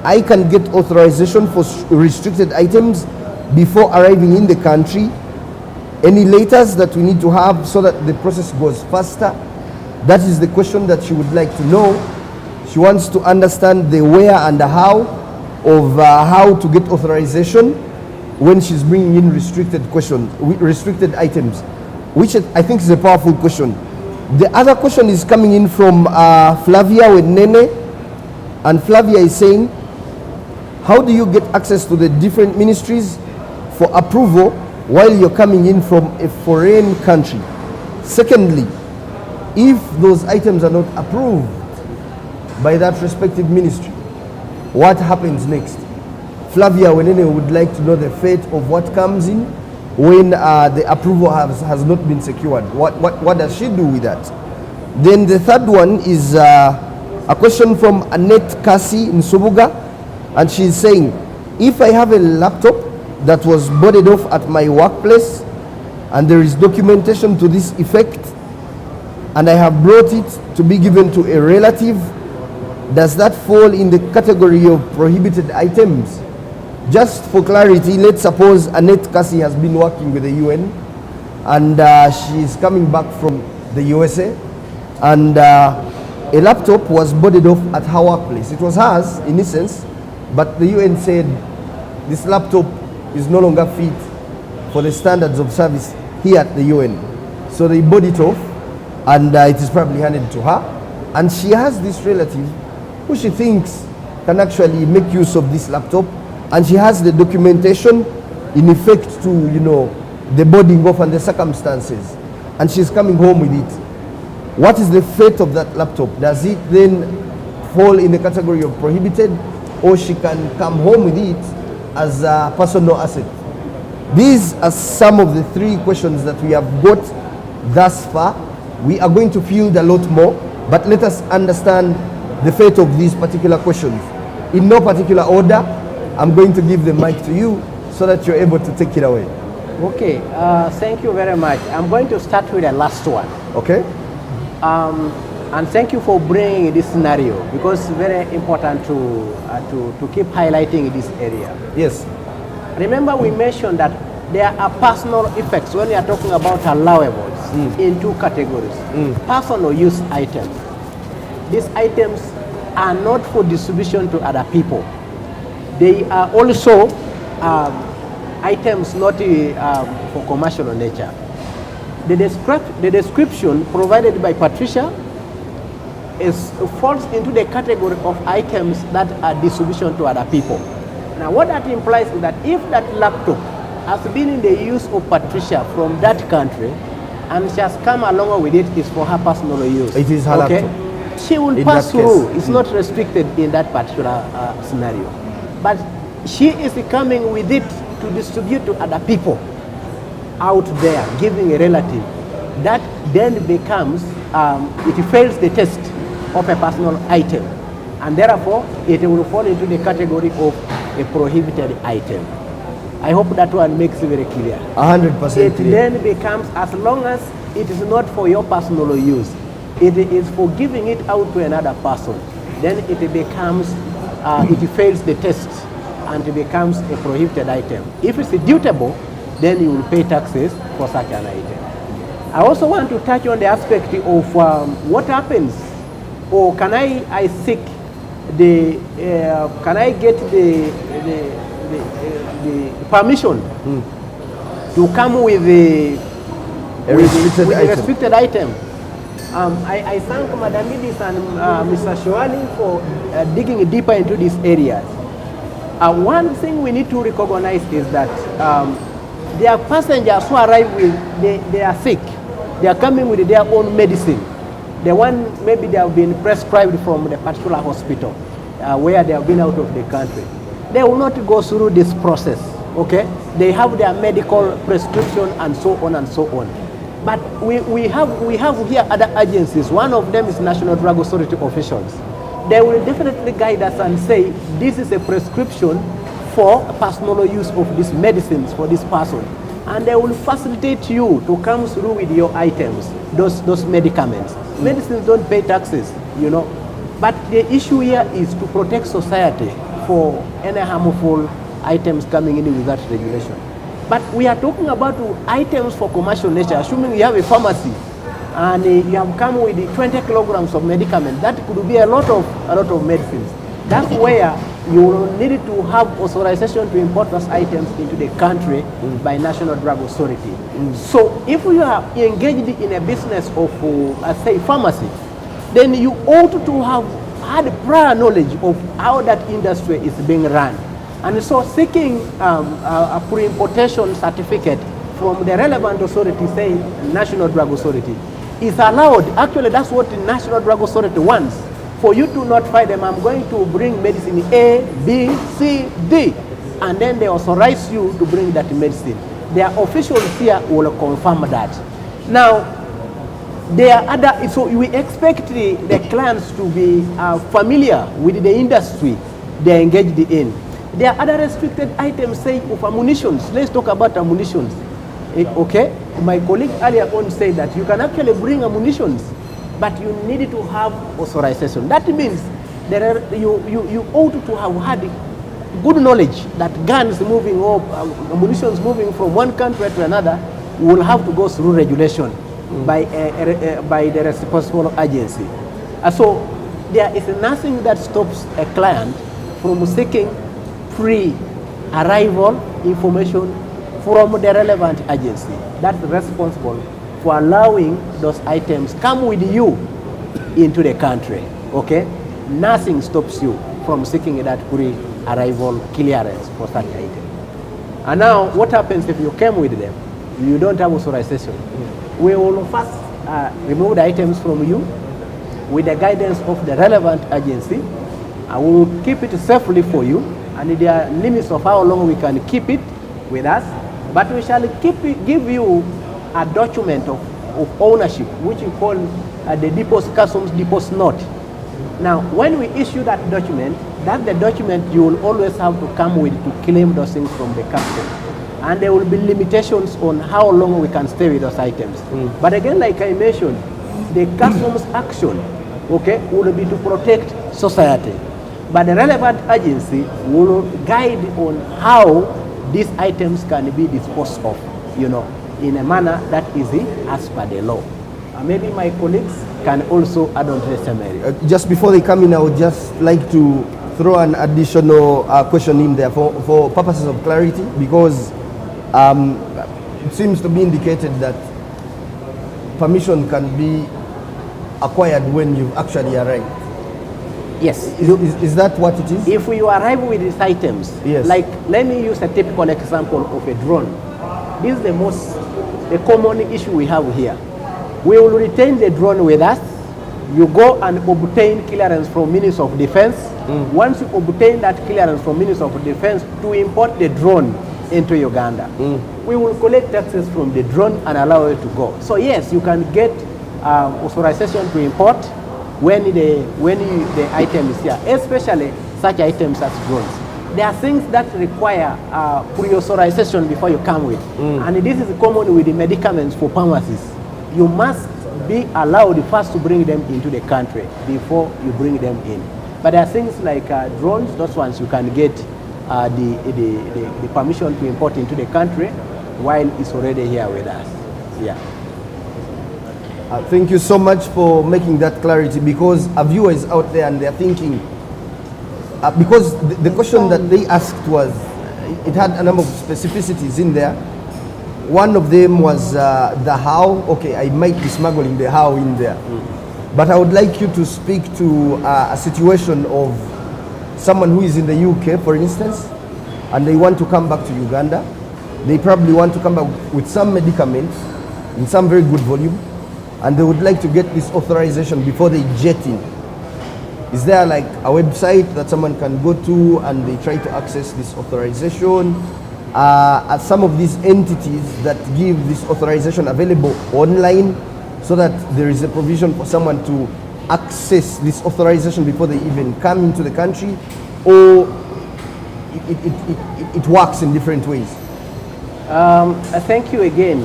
I can get authorization for restricted items before arriving in the country? Any letters that we need to have so that the process goes faster? That is the question that she would like to know. She wants to understand the where and the how of how to get authorization when she's bringing in restricted items, which I think is a powerful question. The other question is coming in from Flavia with Nene, and Flavia is saying, how do you get access to the different ministries for approval while you're coming in from a foreign country? Secondly, if those items are not approved by that respective ministry, what happens next? Flavia Wenene would like to know the fate of what comes in when the approval has not been secured. What does she do with that? Then the third one is a question from Annette Kasi in Subuga, and she's saying, if I have a laptop that was boarded off at my workplace and there is documentation to this effect, and I have brought it to be given to a relative, does that fall in the category of prohibited items? Just for clarity, let's suppose Annette Kasi has been working with the UN, and she's coming back from the USA, and a laptop was boarded off at her workplace. It was hers in essence, but the UN said this laptop is no longer fit for the standards of service here at the UN. So they bought it off, and it is probably handed to her, and she has this relative who she thinks can actually make use of this laptop, and she has the documentation in effect to, you know, the boarding off and the circumstances, and she's coming home with it. What is the fate of that laptop? Does it then fall in the category of prohibited, or she can come home with it as a personal asset? These are some of the 3 questions that we have got thus far. We are going to field a lot more, but let us understand the fate of these particular questions. In no particular order, I'm going to give the mic to you so that you're able to take it away. Okay, thank you very much. I'm going to start with the last one. Okay. And thank you for bringing this scenario, because it's very important to keep highlighting this area. Yes. Remember, we mentioned that there are personal effects when we are talking about allowables in 2 categories. Personal use items. These items are not for distribution to other people. They are also items not for commercial nature. The description provided by Patricia falls into the category of items that are distribution to other people. Now, what that implies is that if that laptop has been in the use of Patricia from that country, and she has come along with it, is for her personal use. It is her laptop. She will pass through. It's not restricted in that particular scenario. But she is coming with it to distribute to other people out there, giving a relative. That then becomes, it fails the test of a personal item, and therefore it will fall into the category of a prohibited item. I hope that one makes it very clear. 100% clear. It then becomes, as long as it is not for your personal use, it is for giving it out to another person, then it becomes, it fails the test and it becomes a prohibited item. If it's dutiable, then you will pay taxes for such an item. I also want to touch on the aspect of what happens or can I seek the can I get the permission to come with the restricted item? I thank Madam Idis and Mr. Shoali for digging deeper into these areas. One thing we need to recognize is that there are passengers who arrive with, they are sick. They are coming with their own medicine. The one maybe they have been prescribed from the particular hospital where they have been out of the country. They will not go through this process, okay? They have their medical prescription and so on and so on. But we have here other agencies. One of them is National Drug Authority officials. They will definitely guide us and say, this is a prescription for personal use of these medicines for this person. And they will facilitate you to come through with your items, those medicaments. Medicines don't pay taxes, you know. But the issue here is to protect society for any harmful items coming in without regulation. But we are talking about items for commercial nature, assuming you have a pharmacy and you have come with 20 kilograms of medicament. That could be a lot of medicines. That's where you will need to have authorization to import those items into the country by National Drug Authority. So if you are engaged in a business of, say, pharmacy, then you ought to have had prior knowledge of how that industry is being run. And so seeking a pre-importation certificate from the relevant authority, say National Drug Authority, is allowed. Actually, that's what the National Drug Authority wants. For you to notify them, I'm going to bring medicine A, B, C, D, and then they authorize you to bring that medicine. Their officials here will confirm that. Now, there are other, so we expect the clients to be familiar with the industry they're engaged in. There are other restricted items, say, of ammunitions. Let's talk about ammunitions. Okay? My colleague earlier on said that you can actually bring ammunitions, but you need to have authorization. That means you ought to have had good knowledge that guns moving or ammunitions moving from one country to another will have to go through regulation by the responsible agency. So there is nothing that stops a client from seeking pre-arrival information from the relevant agency that's responsible for allowing those items come with you into the country, okay? Nothing stops you from seeking that pre-arrival clearance for such item. And now, what happens if you came with them? You don't have authorization. We will first remove the items from you with the guidance of the relevant agency, and we will keep it safely for you, and there are limits of how long we can keep it with us, but we shall give you a document of ownership, which we call the customs deposit note. Now, when we issue that document, that's the document you will always have to come with to claim those things from the customs. And there will be limitations on how long we can stay with those items. But again, like I mentioned, the customs action, okay, will be to protect society. But the relevant agency will guide on how these items can be disposed of, you know, in a manner that is as per the law. Maybe my colleagues can also add on to the summary. Just before they come in, I would just like to throw an additional question in there for purposes of clarity, because it seems to be indicated that permission can be acquired when you've actually arrived. Yes. Is that what it is? If you arrive with these items, yes. Like let me use a typical example of a drone. This is the common issue we have here. We will retain the drone with us. You go and obtain clearance from Ministry of Defense. Once you obtain that clearance from Ministry of Defense to import the drone into Uganda, we will collect taxes from the drone and allow it to go. So yes, you can get authorization to import when the item is here, especially such items as drones. There are things that require pre-authorization before you come with, and this is common with the medicaments for pharmacies. You must be allowed first to bring them into the country before you bring them in. But there are things like drones, those ones you can get the permission to import into the country while it's already here with us. Yeah. Thank you so much for making that clarity, because a viewer is out there and they're thinking, because the question that they asked was, it had a number of specificities in there. One of them was the how. Okay, I might be smuggling the how in there. But I would like you to speak to a situation of someone who is in the UK, for instance, and they want to come back to Uganda. They probably want to come back with some medicaments in some very good volume, and they would like to get this authorization before they jet in. Is there like a website that someone can go to and they try to access this authorization? Are some of these entities that give this authorization available online, so that there is a provision for someone to access this authorization before they even come into the country, or it works in different ways? Thank you again.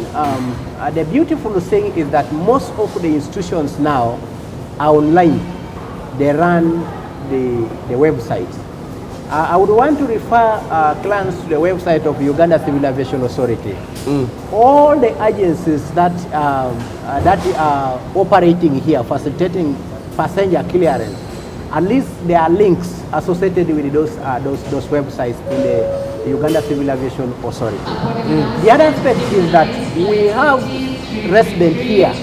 The beautiful thing is that most of the institutions now are online. They run the website. I would want to refer clients to the website of Uganda Civil Aviation Authority. All the agencies that are operating here, facilitating passenger clearance, at least there are links associated with those websites in the Uganda Civil Aviation Authority. The other aspect is that we have residents here,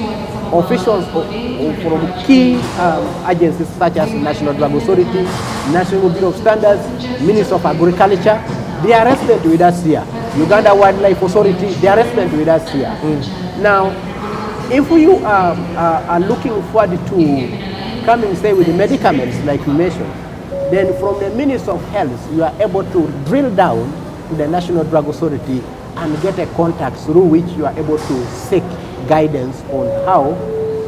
officials from key agencies such as National Drug Authority, National Bureau of Standards, Ministry of Agriculture. They are resident with us here. Uganda Wildlife Authority, they are resident with us here. Now, if you are looking forward to coming, say, with the medicaments like you mentioned, then from the Ministry of Health, you are able to drill down to the National Drug Authority and get a contact through which you are able to seek guidance on how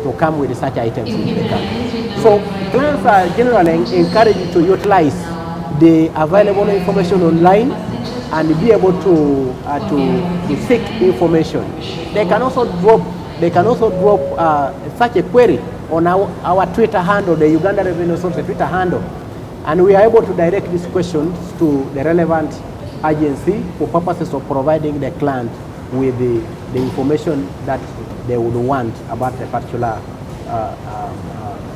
to come with such items into the country. So clients are generally encouraged to utilize the available information online and be able to seek information. They can also drop such a query on our Twitter handle, the Uganda Revenue Authority Twitter handle, and we are able to direct these questions to the relevant agency for purposes of providing the client with the information that they would want about a particular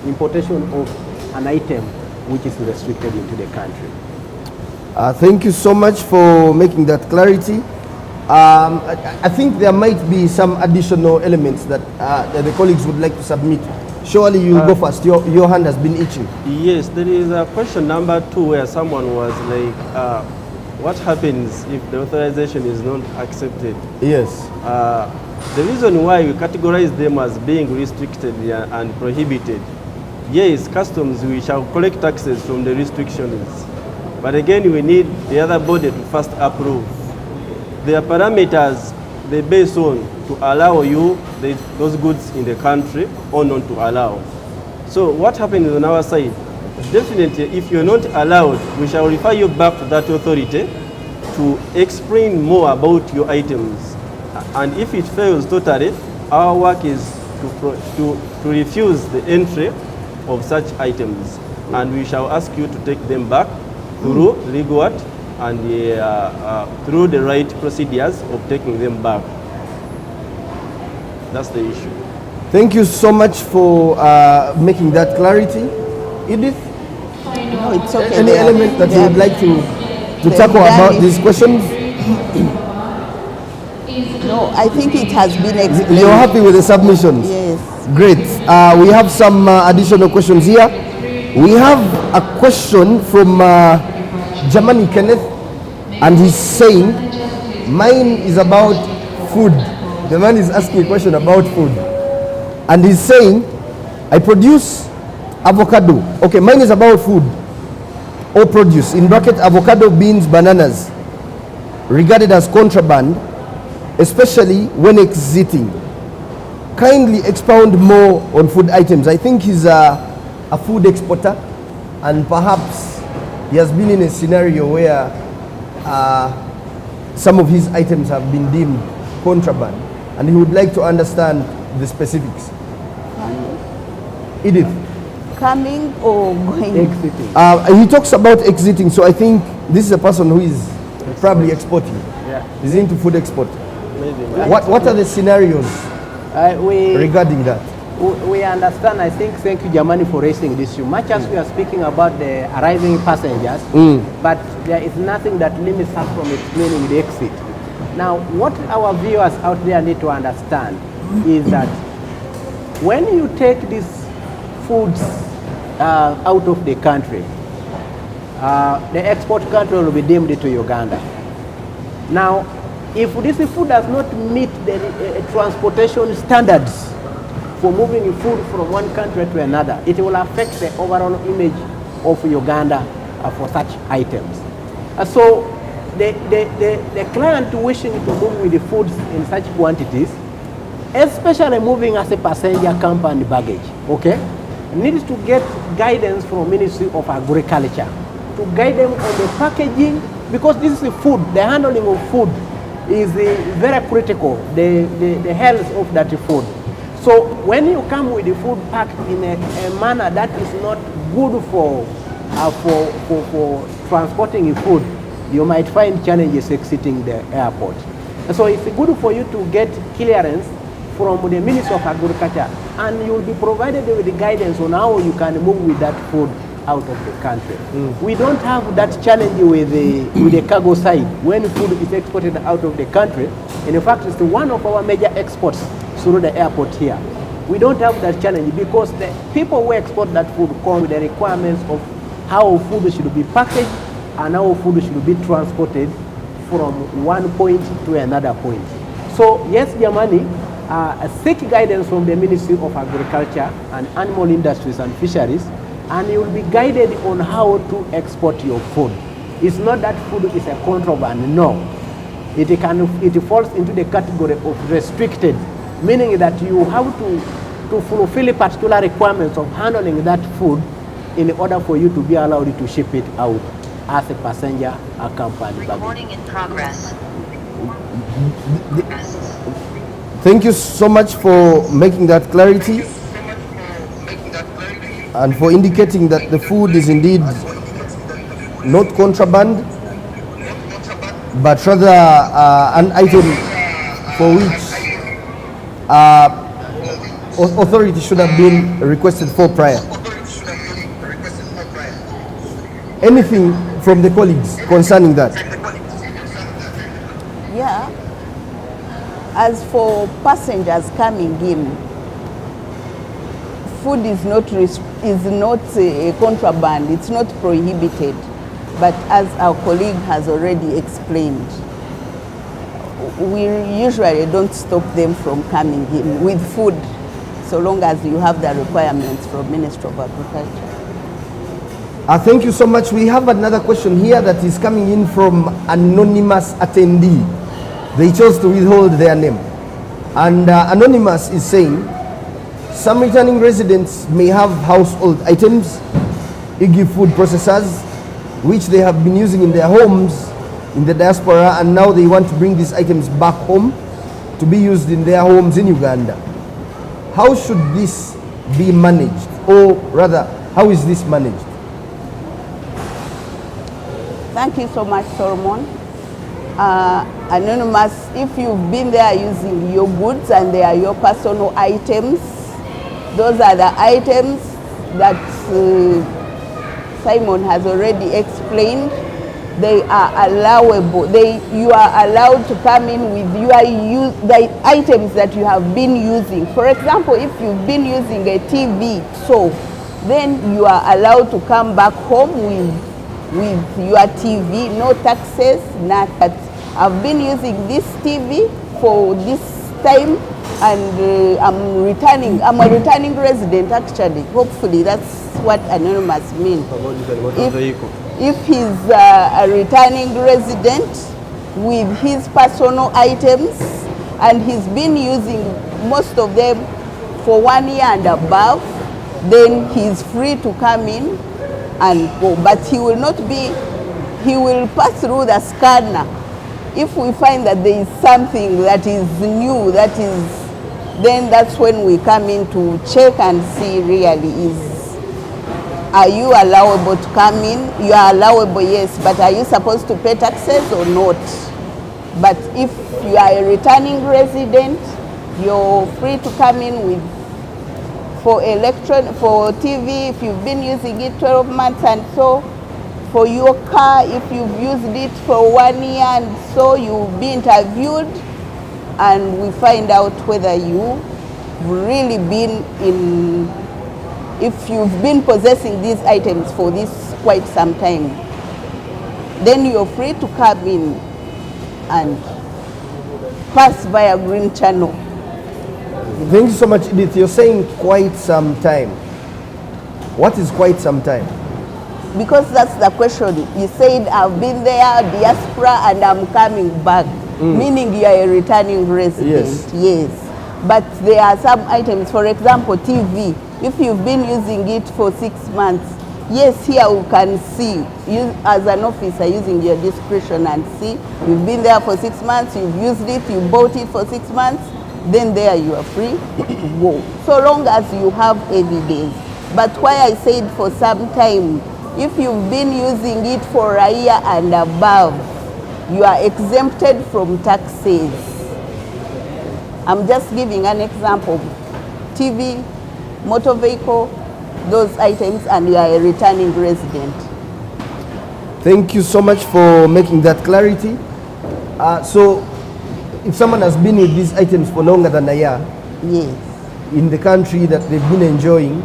importation of an item which is restricted into the country. Thank you so much for making that clarity. I think there might be some additional elements that the colleagues would like to submit. Surely you go first. Your hand has been itching. Yes, there is a question number 2 where someone was like, what happens if the authorization is not accepted? Yes. The reason why we categorize them as being restricted and prohibited, yes, customs, we shall collect taxes from the restrictions. But again, we need the other body to first approve. There are parameters they base on to allow you those goods in the country or not to allow. So what happens on our side? Definitely, if you're not allowed, we shall refer you back to that authority to explain more about your items. And if it fails totally, our work is to refuse the entry of such items. And we shall ask you to take them back through legal and through the right procedures of taking them back. That's the issue. Thank you so much for making that clarity. Edith? No, it's okay. Any element that you would like to tackle about these questions? No, I think it has been explained. You're happy with the submissions? Yes. Great. We have some additional questions here. We have a question from Jamani Kenneth, and he's saying, mine is about food. The man is asking a question about food. And he's saying, I produce avocado. Okay, mine is about food or produce, in bracket avocado, beans, bananas, regarded as contraband, especially when exiting. Kindly expound more on food items. I think he's a food exporter, and perhaps he has been in a scenario where some of his items have been deemed contraband, and he would like to understand the specifics. Edith? Coming or going? Exiting. He talks about exiting, so I think this is a person who is probably exporting. Yeah. He's into food export. Maybe. What are the scenarios regarding that? we understand. I think, thank you, Jamani, for raising this issue. Much as we are speaking about the arriving passengers, but there is nothing that limits us from explaining the exit. Now, what our viewers out there need to understand is that when you take these foods out of the country, the export country will be deemed to Uganda. Now, if this food does not meet the transportation standards for moving food from one country to another, it will affect the overall image of Uganda for such items. So the client wishing to move with the foods in such quantities, especially moving as a passenger company baggage, okay, needs to get guidance from Ministry of Agriculture to guide them on the packaging, because this is food, the handling of food is very critical, the health of that food. So when you come with the food packed in a manner that is not good for transporting food, you might find challenges exiting the airport. And so it's good for you to get clearance from the Ministry of Agriculture, and you will be provided with the guidance on how you can move with that food out of the country. We don't have that challenge with the cargo side when food is exported out of the country. And in fact, it's one of our major exports through the airport here. We don't have that challenge because the people who export that food come with the requirements of how food should be packaged and how food should be transported from one point to another point. So yes, Yamani, seek guidance from the Ministry of Agriculture and Animal Industries and Fisheries, and you will be guided on how to export your food. It's not that food is a contraband, no. It falls into the category of restricted, meaning that you have to fulfill particular requirements of handling that food in order for you to be allowed to ship it out as a passenger company. Recording in progress. Thank you so much for making that clarity and for indicating that the food is indeed not contraband, but rather an item for which authority should have been requested for prior. Anything from the colleagues concerning that? Yeah. As for passengers coming in, food is not a contraband, it's not prohibited. But as our colleague has already explained, we usually don't stop them from coming in with food, so long as you have the requirements from Ministry of Agriculture. Thank you so much. We have another question here that is coming in from anonymous attendee. They chose to withhold their name. And anonymous is saying, some returning residents may have household items, e.g. food processors, which they have been using in their homes in the diaspora, and now they want to bring these items back home to be used in their homes in Uganda. How should this be managed? Or rather, how is this managed? Thank you so much, Solomon. Anonymous, if you've been there using your goods and they are your personal items, those are the items that Simon has already explained. They are allowable. You are allowed to come in with the items that you have been using. For example, if you've been using a TV, so then you are allowed to come back home with your TV, no taxes, not that. I've been using this TV for this time, and I'm a returning resident actually. Hopefully that's what anonymous means. If he's a returning resident with his personal items and he's been using most of them for 1 year and above, then he's free to come in and go. But he will pass through the scanner. If we find that there is something that is new, then that's when we come in to check and see really are you allowable to come in? You are allowable, yes, but are you supposed to pay taxes or not? But if you are a returning resident, you're free to come in with For for TV, if you've been using it 12 months and so, for your car, if you've used it for 1 year and so, you'll be interviewed and we find out whether you've really been if you've been possessing these items for this quite some time, then you're free to come in and pass via green channel. Thank you so much, Edith. You're saying quite some time. What is quite some time? Because that's the question. You said I've been there, diaspora, and I'm coming back, meaning you are a returning resident. Yes. But there are some items, for example, TV. If you've been using it for 6 months, yes, here we can see, you as an officer using your discretion and see, you've been there for 6 months, you've used it, you bought it for 6 months, then there you are free to go. So long as you have evidence. But why I said for some time, if you've been using it for a year and above, you are exempted from taxes. I'm just giving an example. TV, motor vehicle, those items, and you are a returning resident. Thank you so much for making that clarity. So, if someone has been with these items for longer than a year, yes, in the country that they've been enjoying,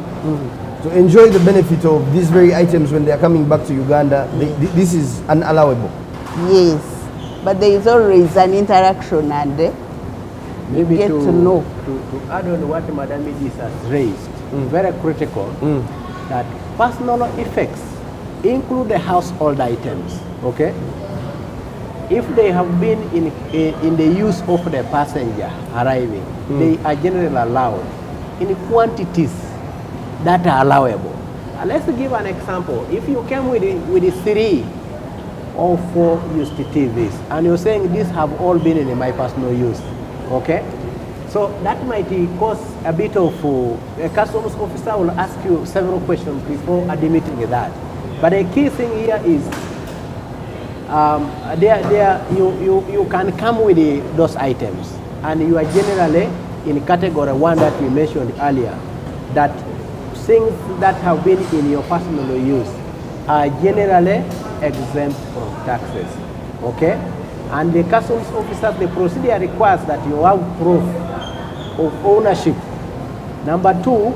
to enjoy the benefit of these very items when they are coming back to Uganda, this is unallowable. Yes, but there is always an interaction and maybe get to know. To add on what Madam Edith has raised, very critical, that personal effects include the household items, okay? If they have been in the use of the passenger arriving, they are generally allowed in quantities that are allowable. Let's give an example. If you came with 3 or 4 used TVs, and you're saying these have all been in my personal use, okay? So that might cause a bit of, a customs officer will ask you several questions before admitting that. But the key thing here is, you can come with those items, and you are generally in category 1 that we mentioned earlier, that things that have been in your personal use are generally exempt from taxes, okay? And the customs officer, the procedure requires that you have proof of ownership. Number 2,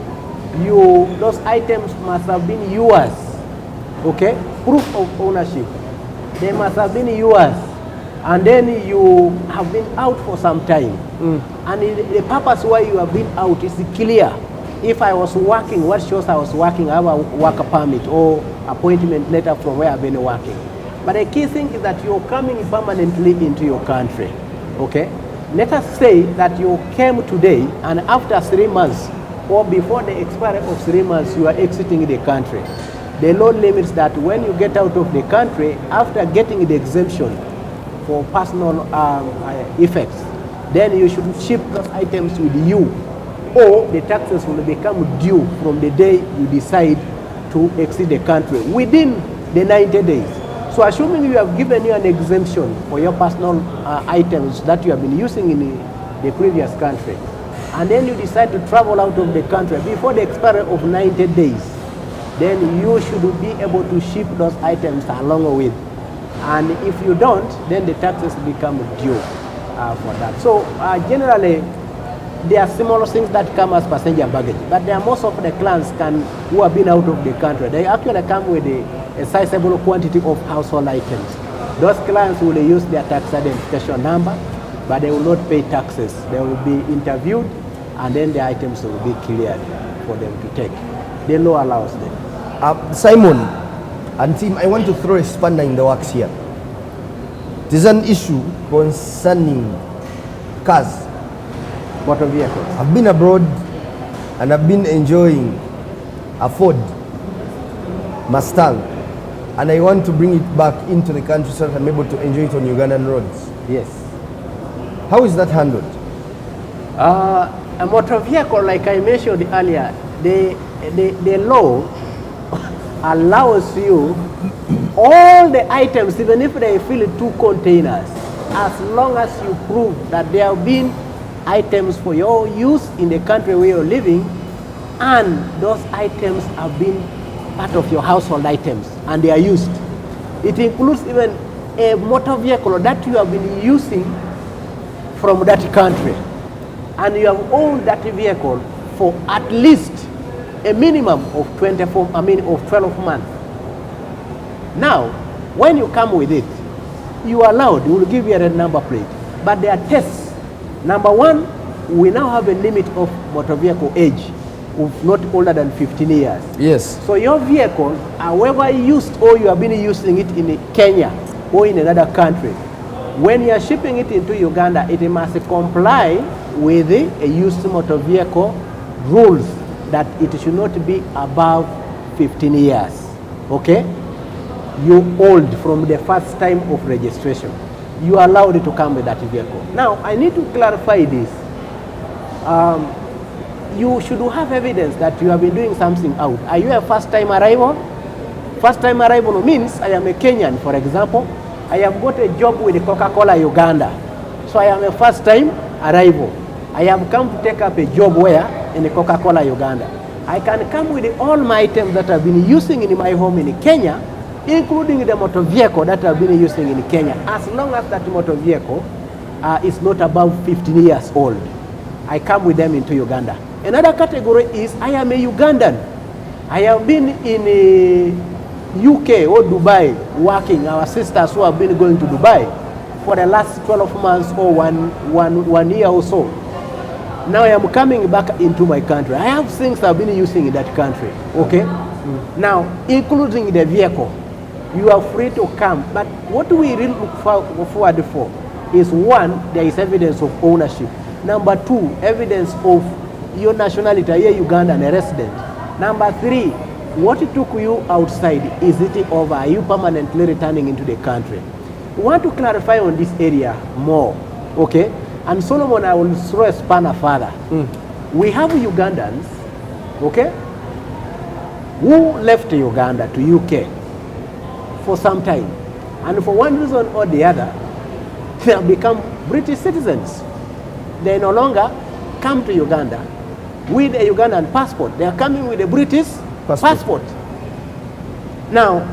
those items must have been yours, okay? Proof of ownership. They must have been yours, and then you have been out for some time. And the purpose why you have been out is clear. If I was working, what shows I was working, I have a work permit or appointment letter from where I've been working. But the key thing is that you're coming permanently into your country, okay? Let us say that you came today, and after 3 months, or before the expiry of 3 months, you are exiting the country. The law limits that when you get out of the country, after getting the exemption for personal effects, then you should ship those items with you, or the taxes will become due from the day you decide to exit the country within the 90 days. So assuming you have given you an exemption for your personal items that you have been using in the previous country, and then you decide to travel out of the country before the expiry of 90 days, then you should be able to ship those items along with. And if you don't, then the taxes become due for that. So generally, there are similar things that come as passenger baggage, but there are most of the clients who have been out of the country. They actually come with a sizable quantity of household items. Those clients will use their tax identification number, but they will not pay taxes. They will be interviewed, and then the items will be cleared for them to take. The law allows them. Simon and team, I want to throw a spanner in the works here. There's an issue concerning cars, motor vehicles. I've been abroad and I've been enjoying a Ford Mustang, and I want to bring it back into the country so that I'm able to enjoy it on Ugandan roads. Yes. How is that handled? A motor vehicle, like I mentioned earlier, the law allows you all the items, even if they fill 2 containers, as long as you prove that there have been items for your use in the country where you're living, and those items have been part of your household items and they are used. It includes even a motor vehicle that you have been using from that country, and you have owned that vehicle for at least a minimum of 12 months. Now, when you come with it, you are allowed, we will give you a red number plate, but there are tests. Number one, we now have a limit of motor vehicle age of not older than 15 years. Yes. So your vehicle, however used or you have been using it in Kenya or in another country, when you are shipping it into Uganda, it must comply with a used motor vehicle rules that it should not be above 15 years. Okay? You old from the first time of registration. You are allowed to come with that vehicle. Now, I need to clarify this. You should have evidence that you have been doing something out. Are you a first-time arrival? First-time arrival means I am a Kenyan, for example. I have got a job with Coca-Cola Uganda. So I am a first-time arrival. I have come to take up a job where? In Coca-Cola Uganda. I can come with all my items that I've been using in my home in Kenya, including the motor vehicle that I've been using in Kenya, as long as that motor vehicle is not above 15 years old. I come with them into Uganda. Another category is I am a Ugandan. I have been in UK or Dubai working, our sisters who have been going to Dubai for the last 12 months or one year or so. Now I am coming back into my country. I have things I've been using in that country, okay? Now, including the vehicle, you are free to come. But what we really look forward for is, one, there is evidence of ownership. Number two, evidence of your nationality, are you Ugandan, a resident? Number three, what took you outside, is it over? Are you permanently returning into the country? We want to clarify on this area more, okay? And Solomon, I will throw a spanner further. We have Ugandans, okay, who left Uganda to UK for some time. And for one reason or the other, they have become British citizens. They no longer come to Uganda with a Ugandan passport. They are coming with a British passport. Now,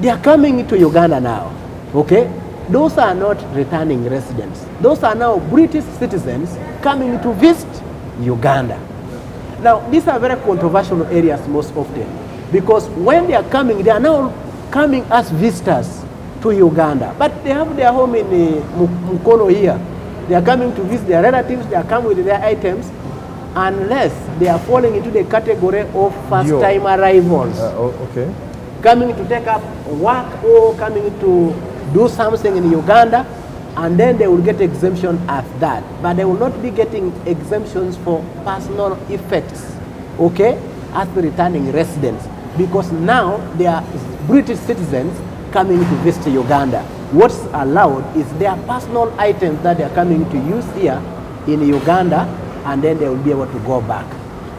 they are coming to Uganda now, okay? Those are not returning residents. Those are now British citizens coming to visit Uganda. Now, these are very controversial areas most often, because when they are coming, they are now coming as visitors to Uganda. But they have their home in Mukono here. They are coming to visit their relatives, they are coming with their items, unless they are falling into the category of first-time arrivals. Okay. Coming to take up work or coming to do something in Uganda, and then they will get exemption as that. But they will not be getting exemptions for personal effects, okay, as the returning residents, because now they are British citizens coming to visit Uganda. What's allowed is their personal items that they are coming to use here in Uganda, and then they will be able to go back.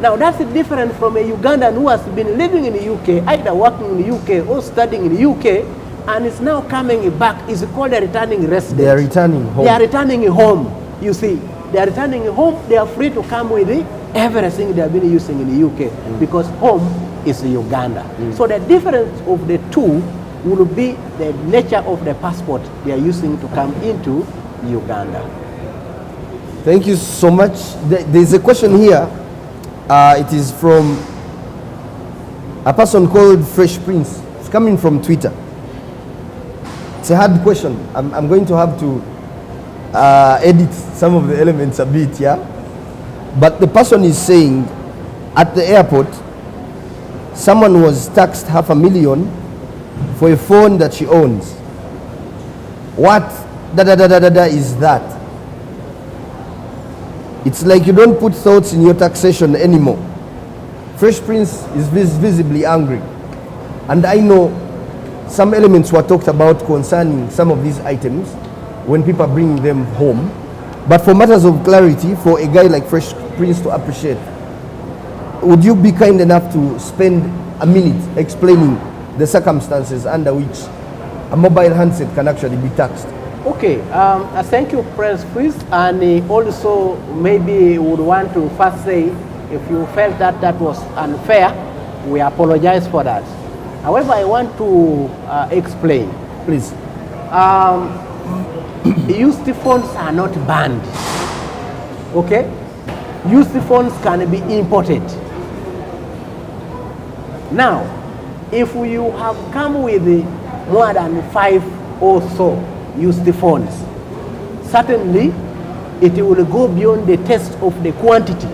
Now that's different from a Ugandan who has been living in the UK, either working in the UK or studying in the UK, and is now coming back. Is called a returning resident. They are returning home. They are returning home. You see, they are returning home. They are free to come with everything they have been using in the UK, because home is Uganda. So the difference of the two will be the nature of the passport they are using to come into Uganda. Thank you so much. There's a question here. It is from a person called Fresh Prince. It's coming from Twitter. It's a hard question. I'm going to have to edit some of the elements a bit, yeah? But the person is saying, at the airport, someone was taxed $500,000 for a phone that she owns. What is that? It's like you don't put thoughts in your taxation anymore. Fresh Prince is visibly angry. And I know some elements were talked about concerning some of these items when people are bringing them home. But for matters of clarity, for a guy like Fresh Prince to appreciate, would you be kind enough to spend a minute explaining the circumstances under which a mobile handset can actually be taxed? Okay, thank you, Prince, and also maybe would want to first say If you felt that that was unfair, we apologize for that. However, I want to explain. Please. Used phones are not banned. Okay? Used phones can be imported. Now, if you have come with more than 5 or so used phones, certainly it will go beyond the test of the quantity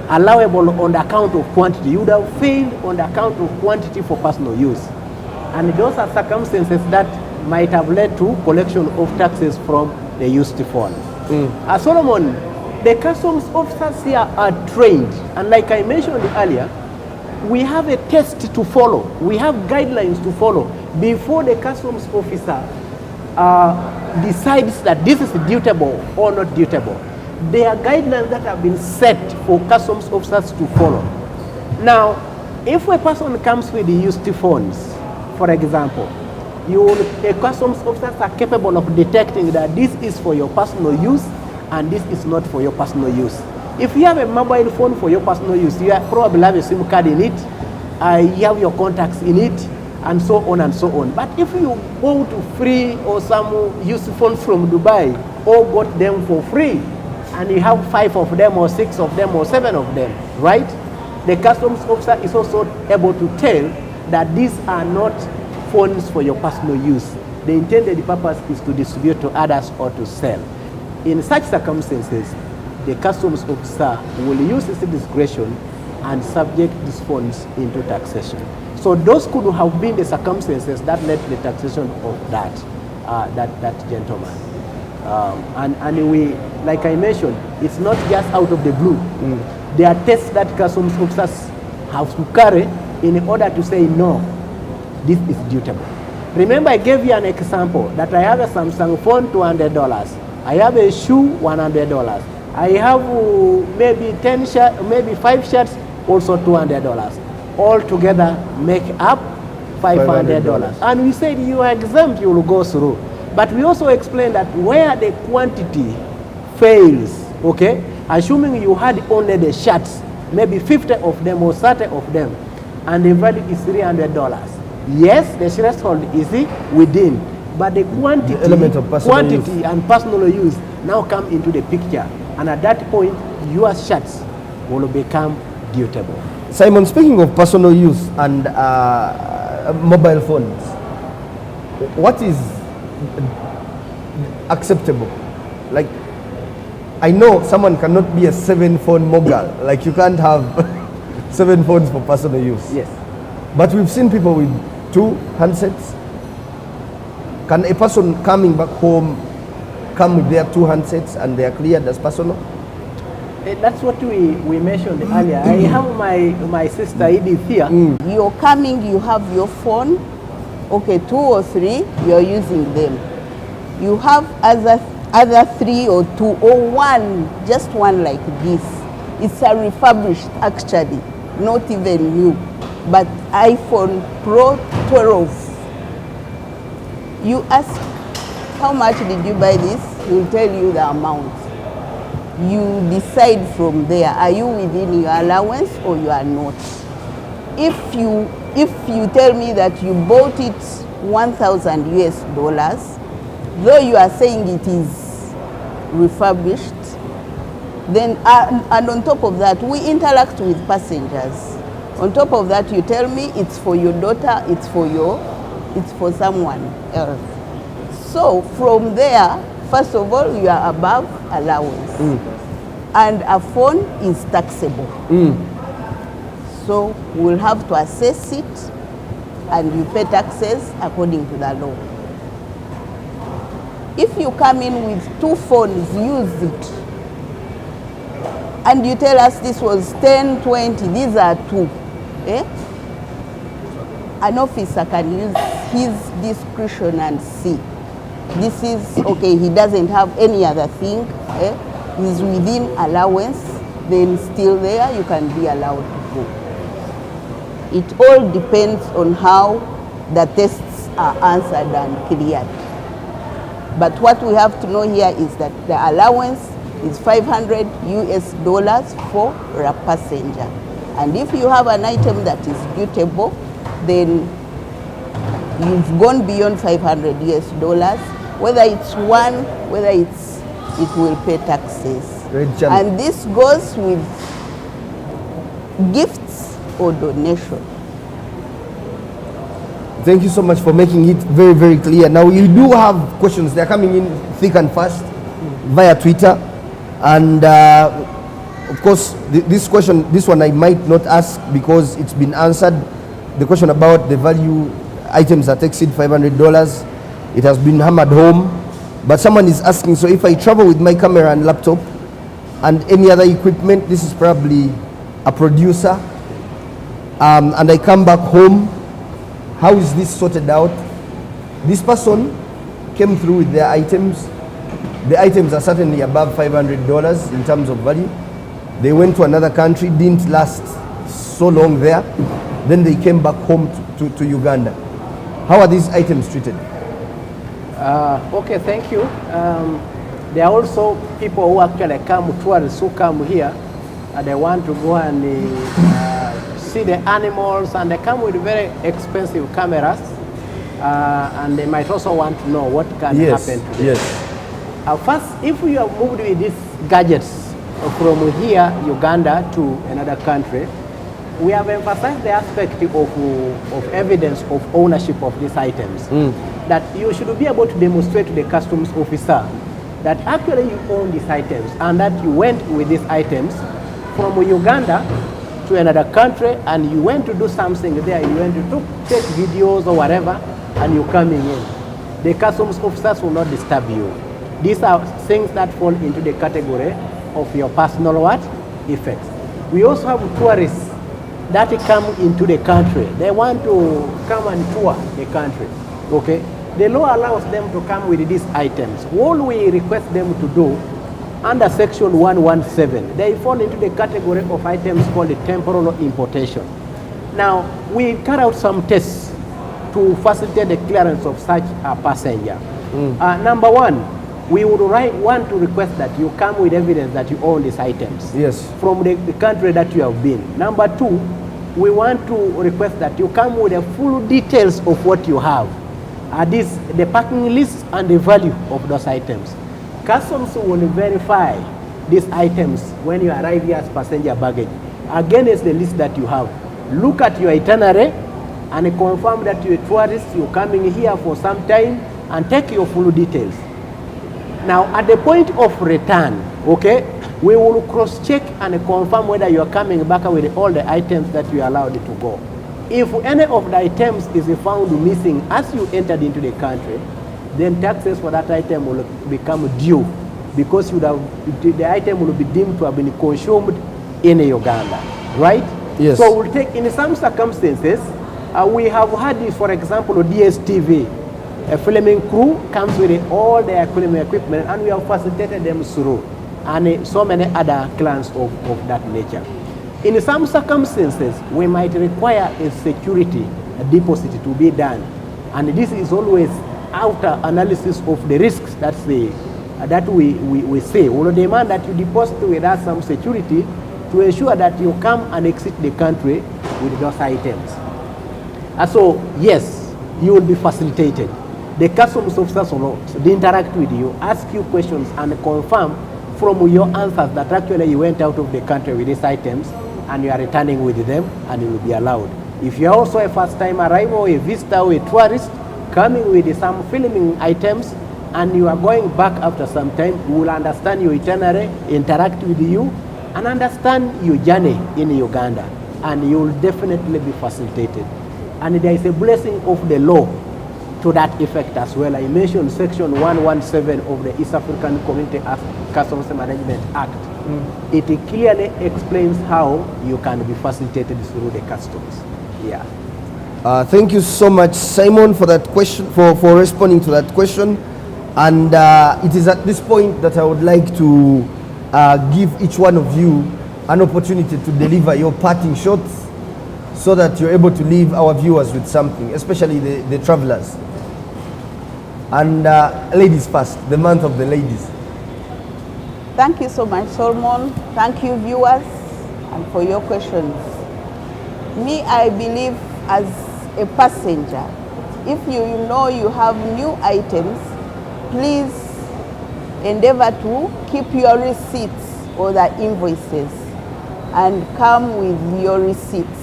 allowable on the account of quantity. You would have failed on the account of quantity for personal use. And those are circumstances that might have led to collection of taxes from the used phone. Solomon, the customs officers here are trained, and like I mentioned earlier, we have a test to follow. We have guidelines to follow before the customs officer decides that this is dutable or not dutable. There are guidelines that have been set for customs officers to follow. Now, if a person comes with the used phones, for example, the customs officers are capable of detecting that this is for your personal use and this is not for your personal use. If you have a mobile phone for your personal use, you probably have a SIM card in it, you have your contacts in it, and so on and so on. But if you go to free or some used phones from Dubai, or got them for free, and you have 5 of them or 6 of them or 7 of them, right? The customs officer is also able to tell that these are not phones for your personal use. The intended purpose is to distribute to others or to sell. In such circumstances, the customs officer will use his discretion and subject these funds into taxation. So those could have been the circumstances that led to the taxation of that gentleman. And we, like I mentioned, it's not just out of the blue. There are tests that customs officers have to carry in order to say, no, this is dutable. Remember, I gave you an example that I have a Samsung phone, $200. I have a shoe, $100. I have maybe 10 shirts, maybe 5 shirts, also $200. All together make up $500. And we said you are exempt, you will go through. But we also explained that where the quantity fails, okay, assuming you had only the shirts, maybe 50 of them or 30 of them, and the value is $300. Yes, the threshold is within, but the quantity, the element of quantity and personal use now come into the picture. And at that point, your shirts will become dutable. Simon, speaking of personal use and mobile phones, what is acceptable? Like, I know someone cannot be a 7-phone mogul. Like, you can't have 7 phones for personal use. Yes. But we've seen people with 2 handsets. Can a person coming back home come with their 2 handsets and they are cleared as personal? That's what we mentioned earlier. I have my sister Edith here. You're coming, you have your phone, okay, 2 or 3, you're using them. You have other 3 or 2 or 1, just one like this. It's a refurbished actually, not even new, but iPhone Pro 12. You ask, how much did you buy this? He'll tell you the amount. You decide from there, are you within your allowance or you are not? If you tell me that you bought it $1,000 US, though you are saying it is refurbished, then and on top of that, we interact with passengers. On top of that, you tell me it's for your daughter, it's for someone else. So from there, first of all, you are above allowance. And a phone is taxable. So we'll have to assess it and you pay taxes according to the law. If you come in with 2 phones, use it, and you tell us this was 10, 20, these are 2, an officer can use his discretion and see. This is, okay, he doesn't have any other thing, he's within allowance, then still there, you can be allowed to go. It all depends on how the tests are answered and cleared. But what we have to know here is that the allowance is $500 US for a passenger. And if you have an item that is dutable, then you've gone beyond $500 US. Whether it's one, whether it will pay taxes. And this goes with gifts or donation. Thank you so much for making it very, very clear. Now you do have questions. They're coming in thick and fast via Twitter. And of course, this one I might not ask because it's been answered. The question about the value items that exceed $500, it has been hammered home. But someone is asking, so if I travel with my camera and laptop and any other equipment, this is probably a producer, and I come back home, how is this sorted out? This person came through with their items. The items are certainly above $500 in terms of value. They went to another country, didn't last so long there. Then they came back home to Uganda. How are these items treated? Okay, thank you. There are also people who actually come, tourists who come here, and they want to go and see the animals, and they come with very expensive cameras, and they might also want to know what can happen to them. First, if we have moved with these gadgets from here, Uganda, to another country, we have emphasized the aspect of evidence of ownership of these items. That you should be able to demonstrate to the customs officer that actually you own these items and that you went with these items from Uganda to another country and you went to do something there, you went to take videos or whatever, and you're coming in. The customs officers will not disturb you. These are things that fall into the category of your personal effects. We also have tourists that come into the country. They want to come and tour the country. Okay? The law allows them to come with these items. All we request them to do, under section 117, they fall into the category of items called the temporal importation. Now, we carry out some tests to facilitate the clearance of such a passenger. Number one, we would want to request that you come with evidence that you own these items from the country that you have been. Number two, we want to request that you come with the full details of what you have. The packing list and the value of those items. Customs will verify these items when you arrive here as passenger baggage against the list that you have. Look at your itinerary and confirm that you're a tourist, you're coming here for some time, and take your full details. Now, at the point of return, okay, we will cross-check and confirm whether you are coming back with all the items that you are allowed to go. If any of the items is found missing as you entered into the country, then taxes for that item will become due because the item will be deemed to have been consumed in Uganda, right? Yes. So we'll take, in some circumstances, we have had this, for example, DSTV. A filming crew comes with all their filming equipment, and we have facilitated them through, and so many other clans of that nature. In some circumstances, we might require a security deposit to be done, and this is always after analysis of the risks that we say. We will demand that you deposit with us some security to ensure that you come and exit the country with those items. So yes, you will be facilitated. The customs officers will interact with you, ask you questions, and confirm from your answers that actually you went out of the country with these items and you are returning with them, and you will be allowed. If you are also a first-time arrival, a visitor, or a tourist coming with some filming items and you are going back after some time, we will understand your itinerary, interact with you, and understand your journey in Uganda, and you will definitely be facilitated. And there is a blessing of the law to that effect as well. I mentioned section 117 of the East African Community Customs Management Act. It clearly explains how you can be facilitated through the customs. Yeah. Thank you so much, Simon, for that question, for responding to that question. And it is at this point that I would like to give each one of you an opportunity to deliver your parting shots so that you're able to leave our viewers with something, especially the travelers. And ladies first, the month of the ladies. Thank you so much, Solomon. Thank you, viewers, and for your questions. Me, I believe as a passenger, if you know you have new items, please endeavor to keep your receipts or the invoices and come with your receipts.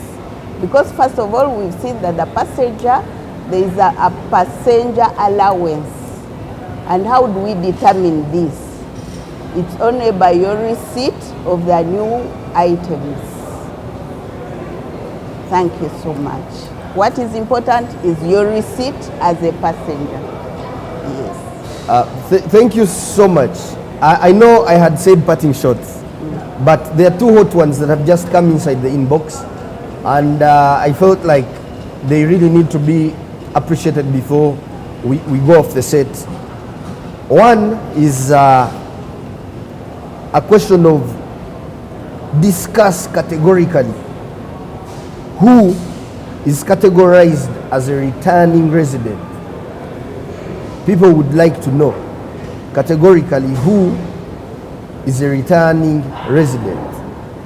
Because first of all, we've seen that the passenger, there is a passenger allowance. And how do we determine this? It's only by your receipt of the new items. Thank you so much. What is important is your receipt as a passenger. Yes. Thank you so much. I know I had said parting shots, but there are two hot ones that have just come inside the inbox, and I felt like they really need to be appreciated before we go off the set. One is a question of discuss categorically who is categorized as a returning resident. People would like to know categorically who is a returning resident.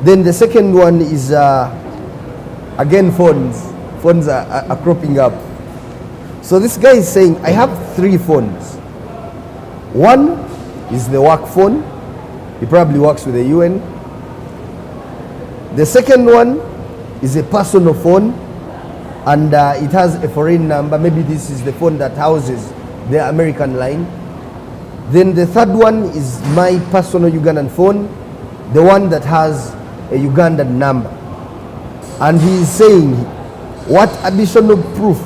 Then the second one is again phones. Phones are cropping up. So this guy is saying, I have 3 phones. One is the work phone. He probably works with the UN. The second one is a personal phone, and it has a foreign number. Maybe this is the phone that houses the American line. Then the third one is my personal Ugandan phone, the one that has a Ugandan number. And he is saying, what additional proof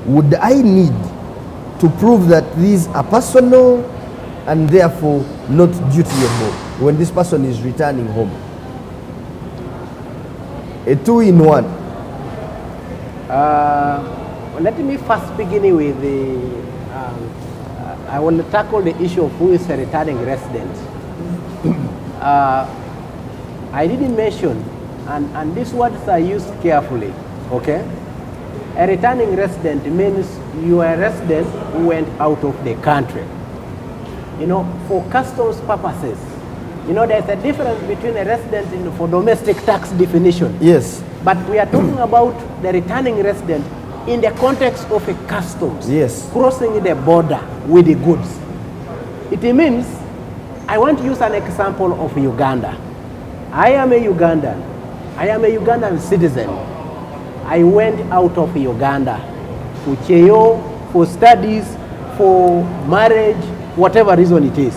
would I need to prove that these are personal and therefore not dutiable when this person is returning home? A 2-in-1. Let me first begin with the I want to tackle the issue of who is a returning resident. I didn't mention, and these words are used carefully, okay? A returning resident means you are a resident who went out of the country. You know, for customs purposes, you know, there's a difference between a resident for domestic tax definition. Yes. But we are talking about the returning resident in the context of a customs. Yes. Crossing the border with the goods. It means, I want to use an example of Uganda. I am a Ugandan. I am a Ugandan citizen. I went out of Uganda for Cheo, for studies, for marriage, whatever reason it is.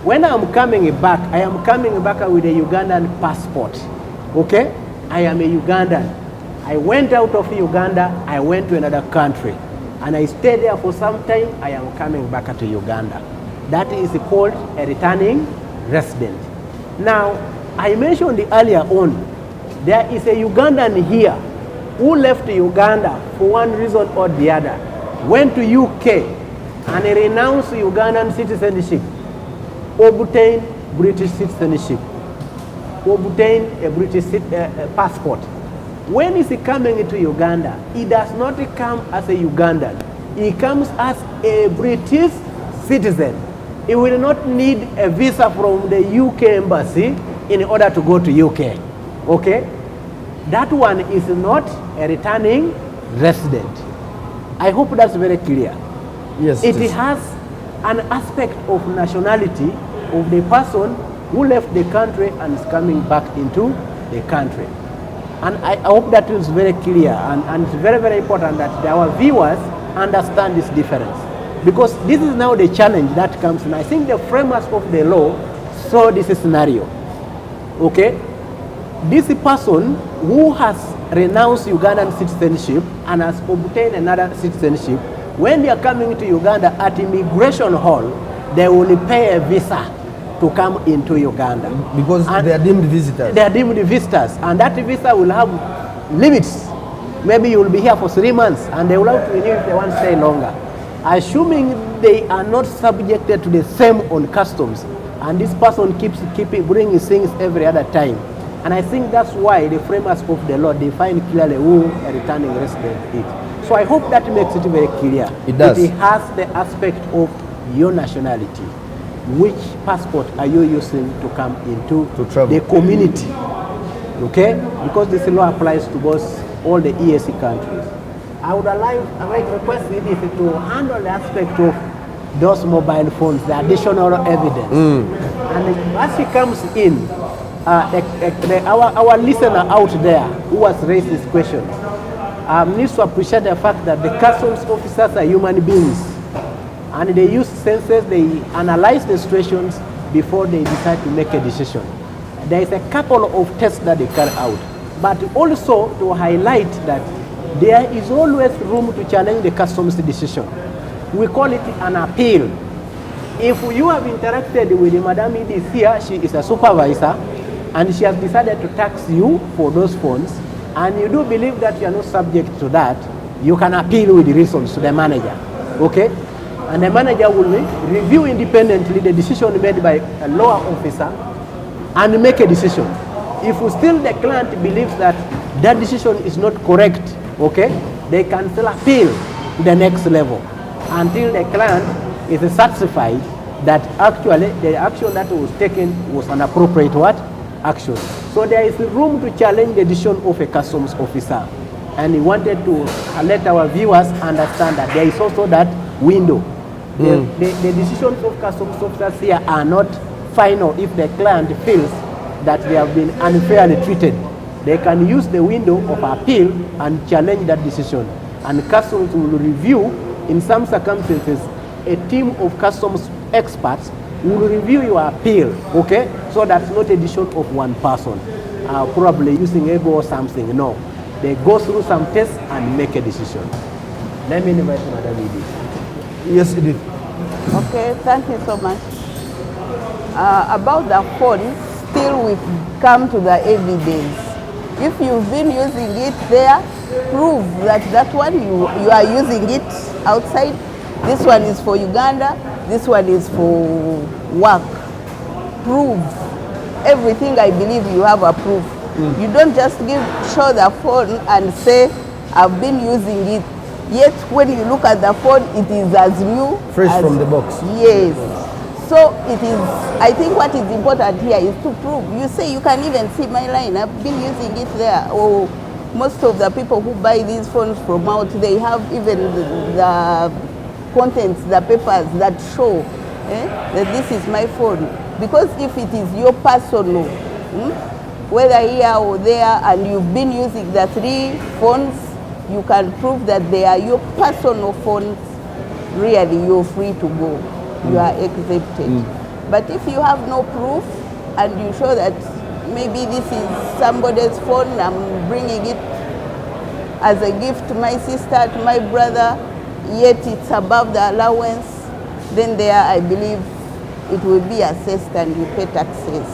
When I'm coming back, I am coming back with a Ugandan passport. Okay? I am a Ugandan. I went out of Uganda, I went to another country, and I stayed there for some time. I am coming back to Uganda. That is called a returning resident. Now, I mentioned earlier on, there is a Ugandan here who left Uganda for one reason or the other, went to UK and renounced Ugandan citizenship, obtained British citizenship, obtained a British passport. When is he coming into Uganda, he does not come as a Ugandan. He comes as a British citizen. He will not need a visa from the UK embassy in order to go to UK. Okay? That one is not a returning resident. I hope that's very clear. Yes. It has an aspect of nationality of the person who left the country and is coming back into the country. And I hope that is very clear, and it's very, very important that our viewers understand this difference. Because this is now the challenge that comes, and I think the framers of the law saw this scenario. Okay? This person who has renounced Ugandan citizenship and has obtained another citizenship, when they are coming to Uganda at immigration hall, they will pay a visa to come into Uganda. Because they are deemed visitors. They are deemed visitors, and that visa will have limits. Maybe you will be here for 3 months, and they will have to renew if they want to stay longer. Assuming they are not subjected to the same on customs, and this person keeps bringing things every other time. And I think that's why the framers of the law define clearly who a returning resident is. So I hope that makes it very clear. It does. It has the aspect of your nationality. which passport are you using to come into travel. the community, okay? Because this law applies to both all the EAC countries. I would like to request EDC to handle the aspect of those mobile phones, the additional evidence. And as he comes in, our listener out there who has raised this question needs to appreciate the fact that the customs officers are human beings, and they use senses, they analyze the situations before they decide to make a decision. There is a couple of tests that they carry out, but also to highlight that there is always room to challenge the customs decision. We call it an appeal. If you have interacted with Madam Edith here, she is a supervisor, and she has decided to tax you for those funds, and you do believe that you are not subject to that, you can appeal with the reasons to the manager, okay? And the manager will review independently the decision made by a lower officer and make a decision. If still the client believes that that decision is not correct, okay, they can still appeal to the next level until the client is satisfied that actually the action that was taken was an appropriate action. So there is room to challenge the decision of a customs officer. And we wanted to let our viewers understand that there is also that window. The decisions of customs officers here are not final if the client feels that they have been unfairly treated. They can use the window of appeal and challenge that decision. And customs will review, in some circumstances, a team of customs experts will review your appeal, okay? So that's not a decision of one person, probably using ego or something, no. They go through some tests and make a decision. Let me invite Madam Edith. Yes, Edith. Okay, thank you so much. About the phone, still we come to the evidence. If you've been using it there, prove that that one you are using it outside. This one is for Uganda, this one is for work. Prove everything. I believe you have a proof. You don't just show the phone and say, I've been using it. Yet when you look at the phone, it is as new. Fresh from the box. Yes. So it is, I think what is important here is to prove. You say you can even see my line, I've been using it there. Or most of the people who buy these phones from out, they have even the contents, the papers that show that this is my phone. Because if it is your personal, whether here or there, and you've been using the 3 phones, you can prove that they are your personal phones, really you're free to go. You are exempted. But if you have no proof and you show that maybe this is somebody's phone, I'm bringing it as a gift to my sister, to my brother, yet it's above the allowance, then there I believe it will be assessed and you pay taxes.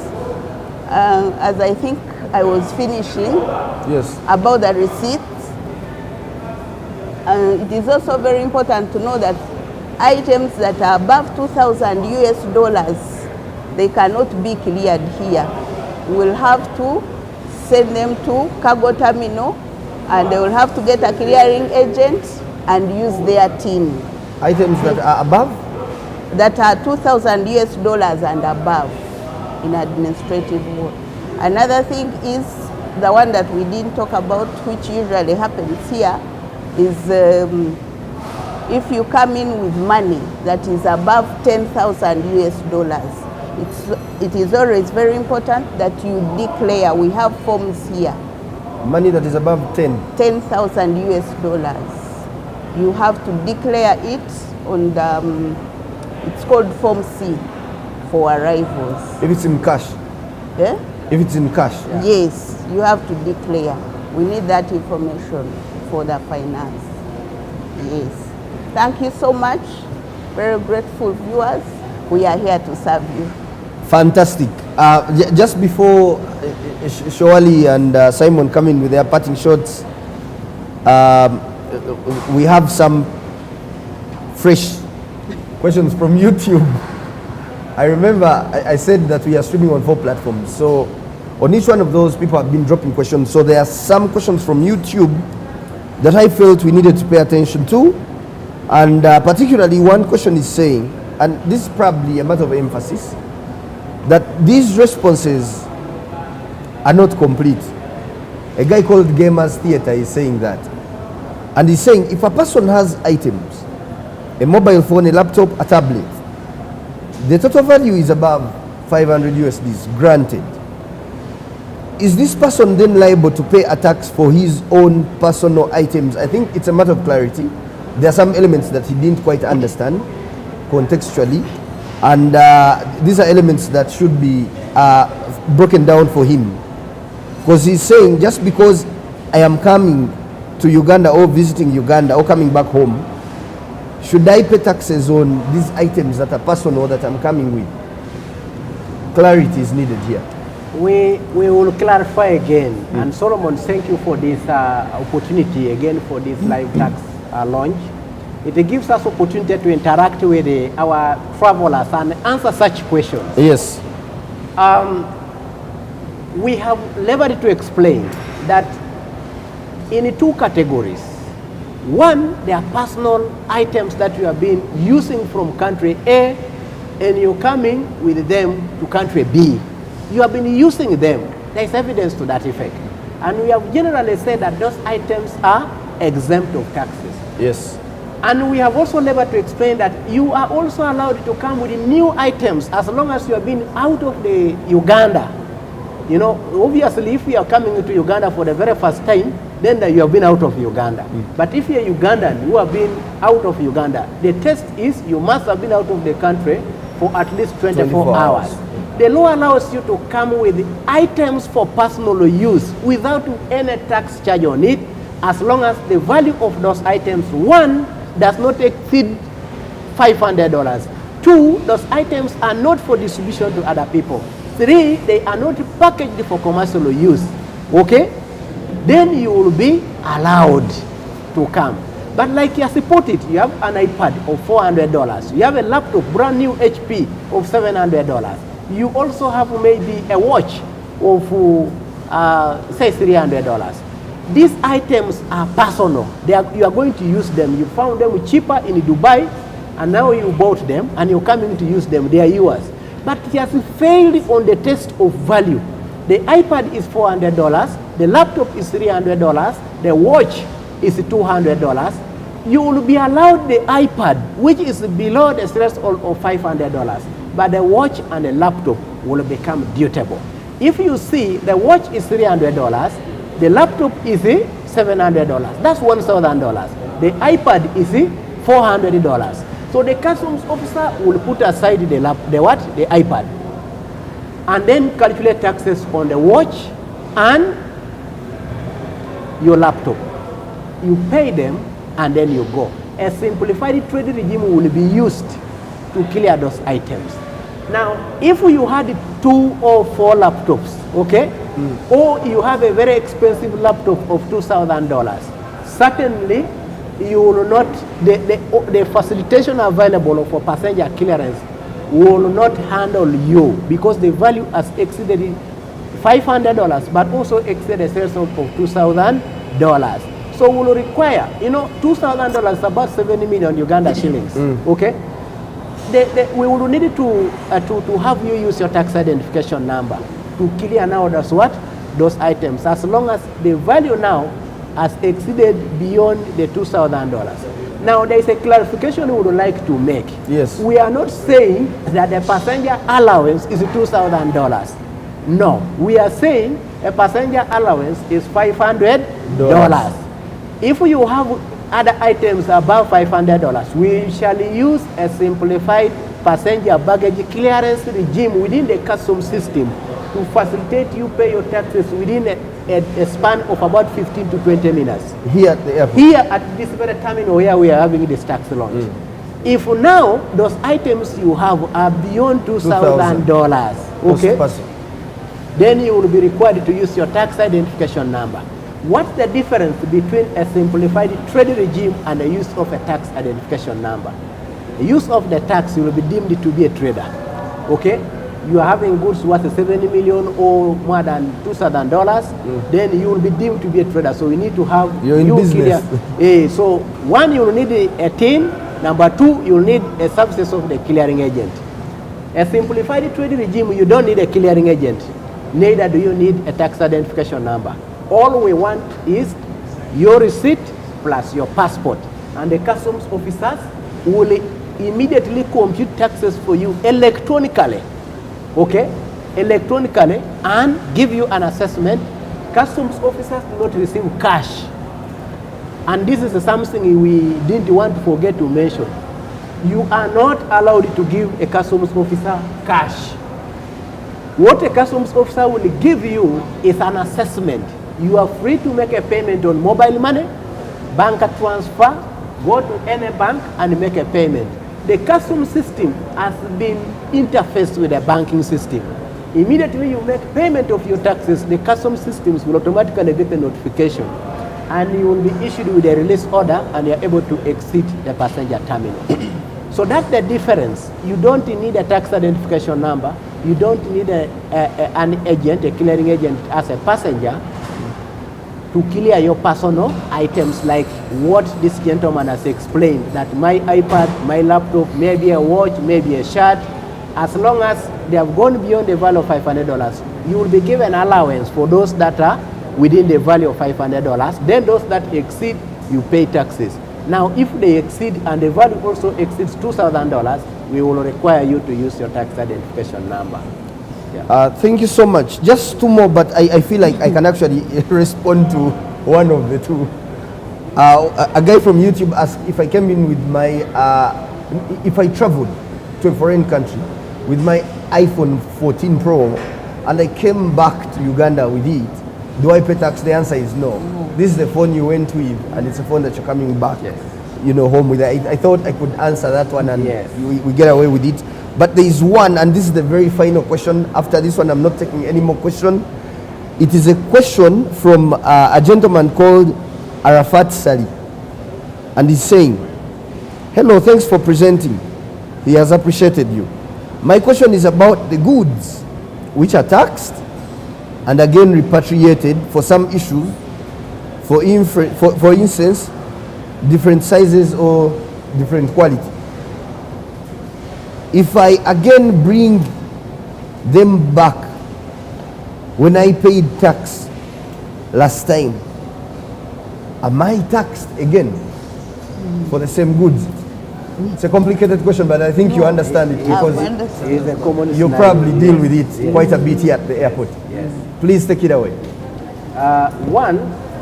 As I think I was finishing, yes, about the receipts, it is also very important to know that items that are above $2,000, they cannot be cleared here. We will have to send them to cargo terminal, and they will have to get a clearing agent and use their team. Items that are above? That are $2,000 and above in administrative work. Another thing is the one that we didn't talk about, which usually happens here, is if you come in with money that is above $10,000, it is always very important that you declare. We have forms here. Money that is above $10,000. You have to declare it on the, it's called Form C for arrivals. If it's in cash? Yeah? If it's in cash? Yeah. Yes, you have to declare. We need that information for the finance. Yes. Thank you so much. Very grateful viewers. We are here to serve you. Fantastic. Just before Shawali and Simon come in with their parting shots, we have some fresh questions from YouTube. I remember I said that we are streaming on 4 platforms. So on each one of those, people have been dropping questions. So there are some questions from YouTube that I felt we needed to pay attention to. And particularly one question is saying, and this is probably a matter of emphasis, that these responses are not complete. A guy called Gamers Theatre is saying that. And he's saying if a person has items, a mobile phone, a laptop, a tablet, the total value is above 500 USDs, granted. Is this person then liable to pay a tax for his own personal items? I think it's a matter of clarity. There are some elements that he didn't quite understand contextually, and these are elements that should be broken down for him. Because he's saying, just because I am coming to Uganda or visiting Uganda or coming back home, should I pay taxes on these items that are personal that I'm coming with? Clarity is needed here. We will clarify again. And Solomon, thank you for this opportunity again for this live tax launch. It gives us opportunity to interact with our travelers and answer such questions. Yes. We have leveraged to explain that in two categories. One, there are personal items that you have been using from country A and you're coming with them to country B. You have been using them. There is evidence to that effect. And we have generally said that those items are exempt of taxes. Yes. And we have also leveraged to explain that you are also allowed to come with new items as long as you have been out of the Uganda. You know, obviously if you are coming into Uganda for the very first time, then you have been out of Uganda. But if you are Ugandan who have been out of Uganda, the test is you must have been out of the country for at least 24 hours. The law allows you to come with items for personal use without any tax charge on it, as long as the value of those items, one, does not exceed $500. Two, those items are not for distribution to other people. Three, they are not packaged for commercial use. Okay? Then you will be allowed to come. But like you put it, you have an iPad of $400. You have a laptop, brand new HP of $700. You also have maybe a watch of, say, $300. These items are personal. You are going to use them. You found them cheaper in Dubai, and now you bought them, and you're coming to use them. They are yours. But it has failed on the test of value. The iPad is $400. The laptop is $300. The watch is $200. You will be allowed the iPad, which is below the threshold of $500. But the watch and the laptop will become dutable. If you see the watch is $300, the laptop is $700. That's $1,000. The iPad is $400. So the customs officer will put aside the iPad, and then calculate taxes on the watch and your laptop. You pay them and then you go. A simplified trade regime will be used to clear those items. Now, if you had 2 or 4 laptops, okay, or you have a very expensive laptop of $2,000, certainly you will not, the facilitation available for passenger clearance will not handle you, because the value has exceeded $500, but also exceeded the sales of $2,000. So we will require, $2,000 is about 70 million Uganda shillings, okay? We will need to have you use your tax identification number to clear now those items, as long as the value now has exceeded beyond the $2,000. Now there is a clarification we would like to make. Yes. We are not saying that the passenger allowance is $2,000. No, we are saying a passenger allowance is $500. If you have other items above $500, we shall use a simplified passenger baggage clearance regime within the customs system to facilitate you pay your taxes within a span of about 15 to 20 minutes. Here at the airport? Here at this very terminal where we are having this tax launch. If now those items you have are beyond $2,000, okay, then you will be required to use your tax identification number. What's the difference between a simplified trade regime and the use of a tax identification number? The use of the tax, you will be deemed to be a trader, okay? You are having goods worth 70 million or more than $2,000, then you will be deemed to be a trader. So you need to have you're in business. So one, you will need a TIN, Number two, you'll need a services of the clearing agent. A simplified trade regime, you don't need a clearing agent. Neither do you need a tax identification number. All we want is your receipt plus your passport. And the customs officers will immediately compute taxes for you electronically. Okay? Electronically, and give you an assessment. Customs officers do not receive cash. And this is something we didn't want to forget to mention. You are not allowed to give a customs officer cash. What a customs officer will give you is an assessment. You are free to make a payment on mobile money, bank transfer, go to any bank and make a payment. The customs system has been interfaced with the banking system. Immediately you make payment of your taxes, the customs systems will automatically get a notification, and you will be issued with a release order, and you are able to exit the passenger terminal. So that's the difference. You don't need a tax identification number. You don't need an agent, a clearing agent as a passenger to clear your personal items like what this gentleman has explained, that my iPad, my laptop, maybe a watch, maybe a shirt. As long as they have gone beyond the value of $500, you will be given allowance for those that are within the value of $500. Then those that exceed, you pay taxes. Now, if they exceed and the value also exceeds $2,000, we will require you to use your tax identification number. Yeah. Thank you so much. Just two more, but I feel like I can actually respond to one of the two. A guy from YouTube asked if I came in with my, if I traveled to a foreign country with my iPhone 14 Pro and I came back to Uganda with it, do I pay tax? The answer is no. This is the phone you went with, and it's a phone that you're coming back, you know, home with. I thought I could answer that one, and we get away with it. But there is one, and this is the very final question. After this one, I'm not taking any more question. It is a question from a gentleman called Arafat Sali, and he's saying, "Hello, thanks for presenting. He has appreciated you. My question is about the goods which are taxed and again repatriated for some issues. For instance, different sizes or different quality. If I again bring them back when I paid tax last time, am I taxed again for the same goods?" It's a complicated question, but I think you understand it because you probably deal with it quite a bit here at the airport. Yes. Please take it away. One,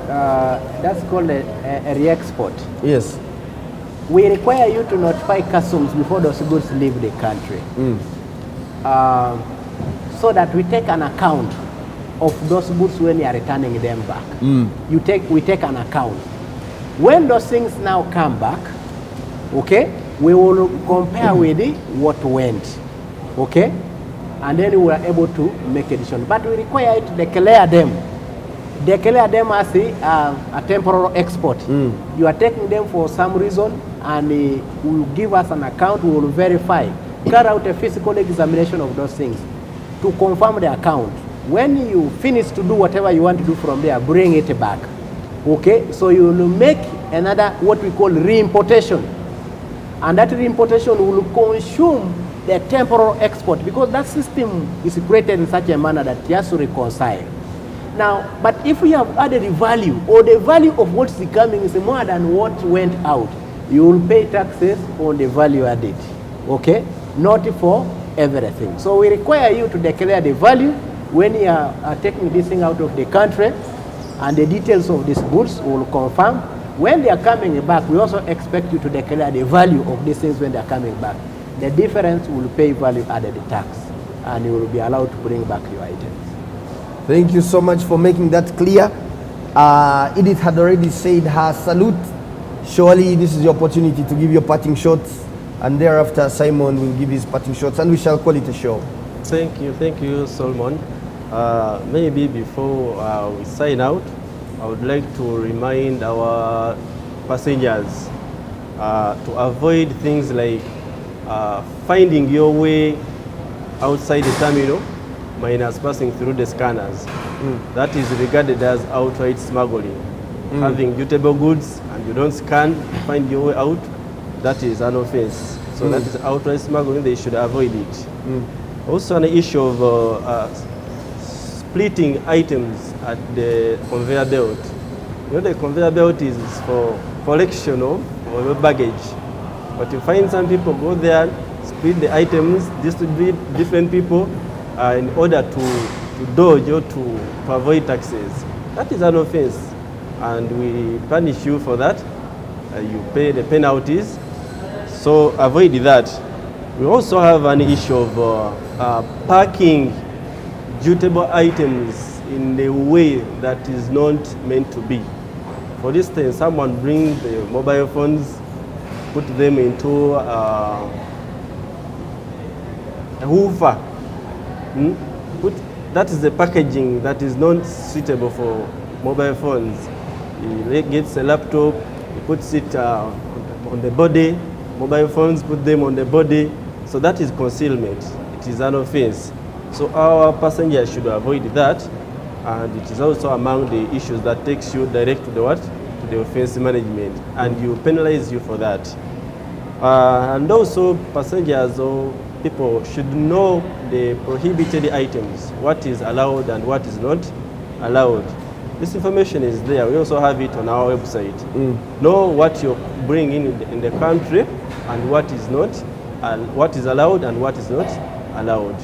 that's called a re-export. Yes. We require you to notify customs before those goods leave the country, so that we take an account of those goods when you are returning them back. We take an account. When those things now come back, okay, we will compare with what went, okay, and then we are able to make a decision. But we require you to declare them as a temporal export. You are taking them for some reason, and will give us an account. We will verify, carry out a physical examination of those things to confirm the account. When you finish to do whatever you want to do from there, bring it back, okay. So you will make another what we call reimportation, and that reimportation will consume the temporal export, because that system is created in such a manner that you have to reconcile. Now, but if we have added the value, or the value of what's coming is more than what went out, you will pay taxes on the value added, okay? Not for everything. So we require you to declare the value when you are taking this thing out of the country, and the details of these goods will confirm. When they are coming back, we also expect you to declare the value of these things when they are coming back. The difference will pay value added tax, and you will be allowed to bring back your items. Thank you so much for making that clear. Edith had already said her salute. Surely this is the opportunity to give your parting shots, and thereafter Simon will give his parting shots, and we shall call it a show. Thank you, Solomon. Maybe before we sign out, I would like to remind our passengers to avoid things like finding your way outside the terminal minus passing through the scanners. That is regarded as outright smuggling. Having dutable goods and you don't scan, find your way out, that is an offense. So that is outright smuggling, they should avoid it. Also an issue of splitting items at the conveyor belt. You know, the conveyor belt is for collection of your baggage. But you find some people go there, split the items, distribute different people in order to dodge or to avoid taxes. That is an offense, and we punish you for that. You pay the penalties, so avoid that. We also have an issue of parking dutable items in a way that is not meant to be. For instance, someone brings the mobile phones, put them into a hoover. That is the packaging that is not suitable for mobile phones. He gets a laptop, he puts it on the body, mobile phones, put them on the body. So that is concealment. It is an offense. So our passengers should avoid that, and it is also among the issues that takes you direct to the what? To the offense management, and you penalize you for that. And also passengers or people should know the prohibited items, what is allowed and what is not allowed. This information is there. We also have it on our website. Know what you bring in the country and what is not, and what is allowed and what is not allowed.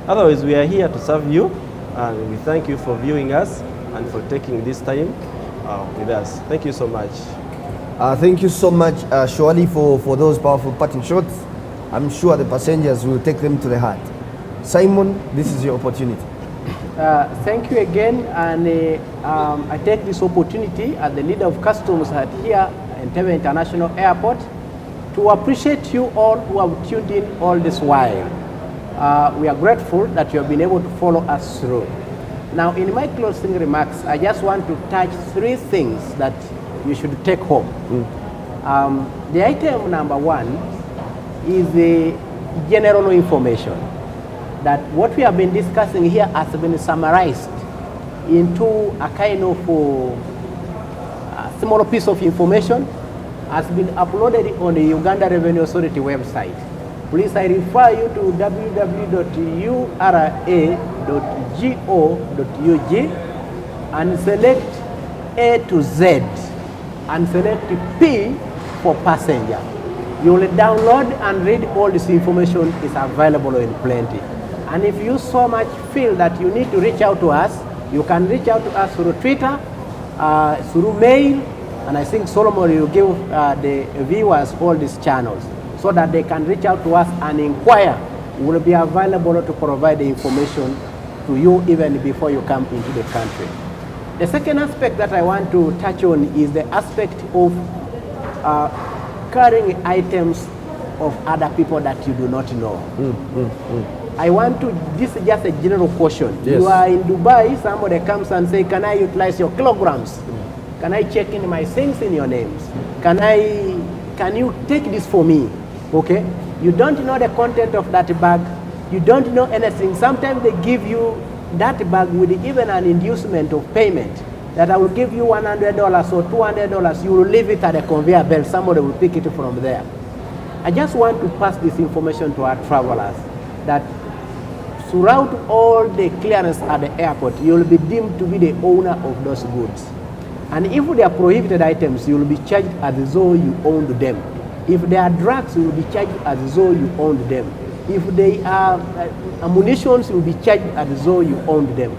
Otherwise, we are here to serve you, and we thank you for viewing us and for taking this time with us. Thank you so much. Thank you so much, Shwali, for those powerful parting shots. I'm sure the passengers will take them to the heart. Simon, this is your opportunity. Thank you again, and I take this opportunity as the leader of customs at here Entebbe International Airport to appreciate you all who have tuned in all this while. We are grateful that you have been able to follow us through. Now, in my closing remarks, I just want to touch 3 things that you should take home. The item number 1 is the general information, that what we have been discussing here has been summarized into a kind of small piece of information, has been uploaded on the Uganda Revenue Authority website. Please, I refer you to www.ura.go.ug and select A to Z and select P for passenger. You will download and read all this information. Is available in plenty. And if you so much feel that you need to reach out to us, you can reach out to us through Twitter, through mail, and I think Solomon will give the viewers all these channels so that they can reach out to us and inquire. We will be available to provide the information to you even before you come into the country. The second aspect that I want to touch on is the aspect of carrying items of other people that you do not know. I want to, this is just a general caution. Yes. You are in Dubai, somebody comes and say, can I utilize your kilograms? Can I check in my things in your names? Can you take this for me? Okay? You don't know the content of that bag. You don't know anything. Sometimes they give you that bag with even an inducement of payment that I will give you $100 or $200. You will leave it at a conveyor belt. Somebody will pick it from there. I just want to pass this information to our travelers that throughout all the clearance at the airport, you will be deemed to be the owner of those goods. And if they are prohibited items, you will be charged as though you owned them. If they are drugs, you will be charged as though you owned them. If they are ammunitions, you will be charged as though you owned them.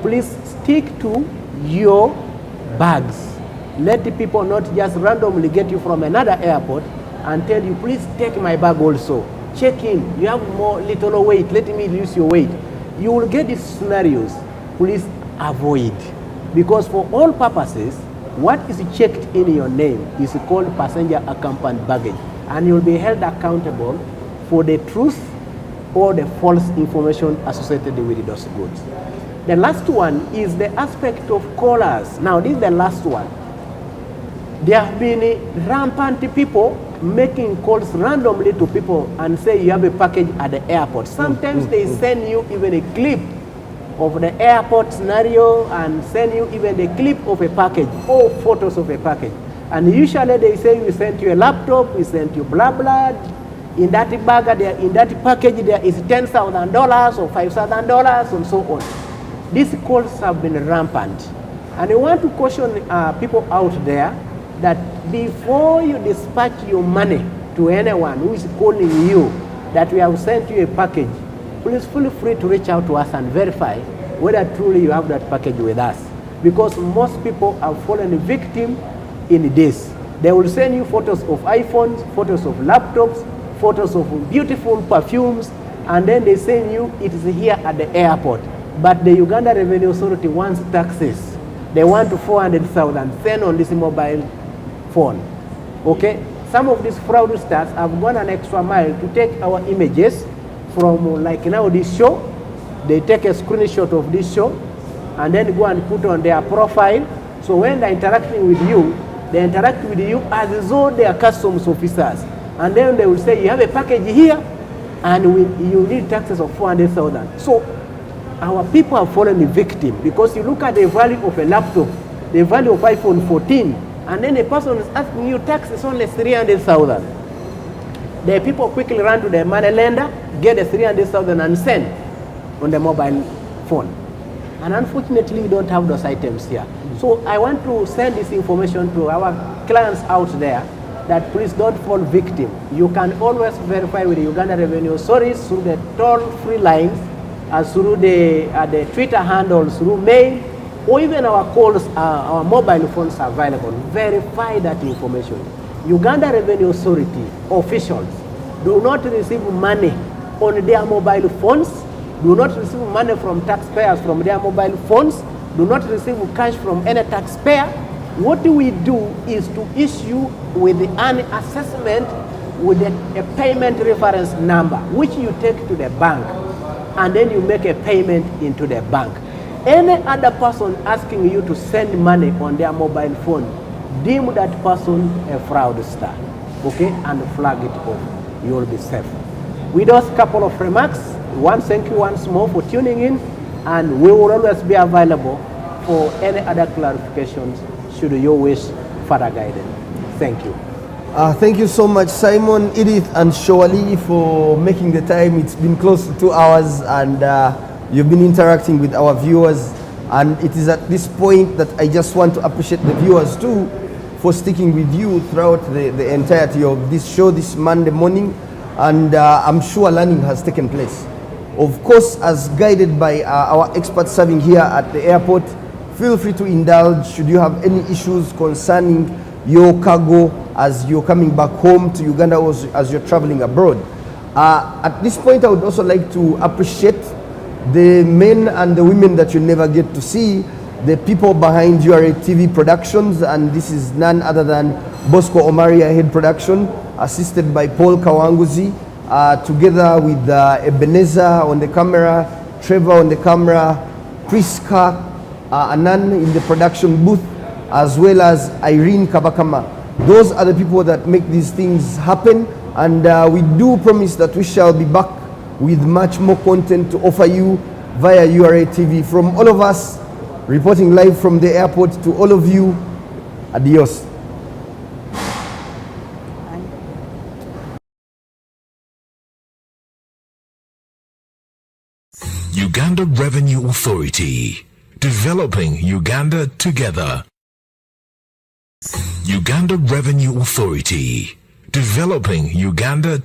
Please stick to your bags. Let the people not just randomly get you from another airport and tell you, please take my bag also. Check in, you have little weight, let me reduce your weight. You will get these scenarios. Please avoid. Because for all purposes, what is checked in your name is called passenger accompanied baggage, and you will be held accountable for the truth or the false information associated with those goods. The last one is the aspect of callers. Now, this is the last one. There have been rampant people making calls randomly to people and say you have a package at the airport. Sometimes they send you even a clip of the airport scenario and send you even the clip of a package or photos of a package. And usually they say, we sent you a laptop, we sent you blah blah. In that bag, in that package, there is $10,000 or $5,000 and so on. These calls have been rampant. And I want to caution people out there that before you dispatch your money to anyone who is calling you that we have sent you a package, please feel free to reach out to us and verify whether truly you have that package with us. Because most people have fallen victim in this. They will send you photos of iPhones, photos of laptops, photos of beautiful perfumes, and then they send you it is here at the airport. But the Uganda Revenue Authority wants taxes. They want 400,000 sent on this mobile phone. Okay? Some of these fraudsters have gone an extra mile to take our images from, like now this show. They take a screenshot of this show and then go and put on their profile. So when they're interacting with you, they interact with you as though they are customs officers. And then they will say, you have a package here and you need taxes of 400,000. So our people have fallen a victim because you look at the value of a laptop, the value of iPhone 14, and then a person is asking you tax is only 300,000. The people quickly run to the money lender, get the 300,000 and send on the mobile phone. And unfortunately, we don't have those items here. So I want to send this information to our clients out there that please don't fall victim. You can always verify with the Uganda Revenue Authority through the toll-free lines, through the Twitter handles, through mail, or even our calls, our mobile phones are available. Verify that information. Uganda Revenue Authority officials do not receive money on their mobile phones, do not receive money from taxpayers from their mobile phones, do not receive cash from any taxpayer. What we do is to issue with an assessment with a payment reference number, which you take to the bank, and then you make a payment into the bank. Any other person asking you to send money on their mobile phone, deem that person a fraudster, okay, and flag it off. You will be safe. With those couple of remarks, thank you once more for tuning in, and we will always be available for any other clarifications should you wish further guidance. Thank you. Thank you so much, Simon, Edith, and Shawali for making the time. It's been close to 2 hours, and you've been interacting with our viewers. And it is at this point that I just want to appreciate the viewers too for sticking with you throughout the entirety of this show this Monday morning. And I'm sure learning has taken place. Of course, as guided by our experts serving here at the airport, feel free to indulge should you have any issues concerning your cargo as you're coming back home to Uganda or as you're traveling abroad. At this point, I would also like to appreciate the men and the women that you never get to see, the people behind URA TV Productions, and this is none other than Bosco Omaria Head Production, assisted by Paul Kawanguzi, together with Ebenezer on the camera, Trevor on the camera, Priska, Anan in the production booth, as well as Irene Kabakama. Those are the people that make these things happen, and we do promise that we shall be back with much more content to offer you via URA TV. From all of us, reporting live from the airport to all of you, adios. Uganda Revenue Authority, developing Uganda together. Uganda Revenue Authority, developing Uganda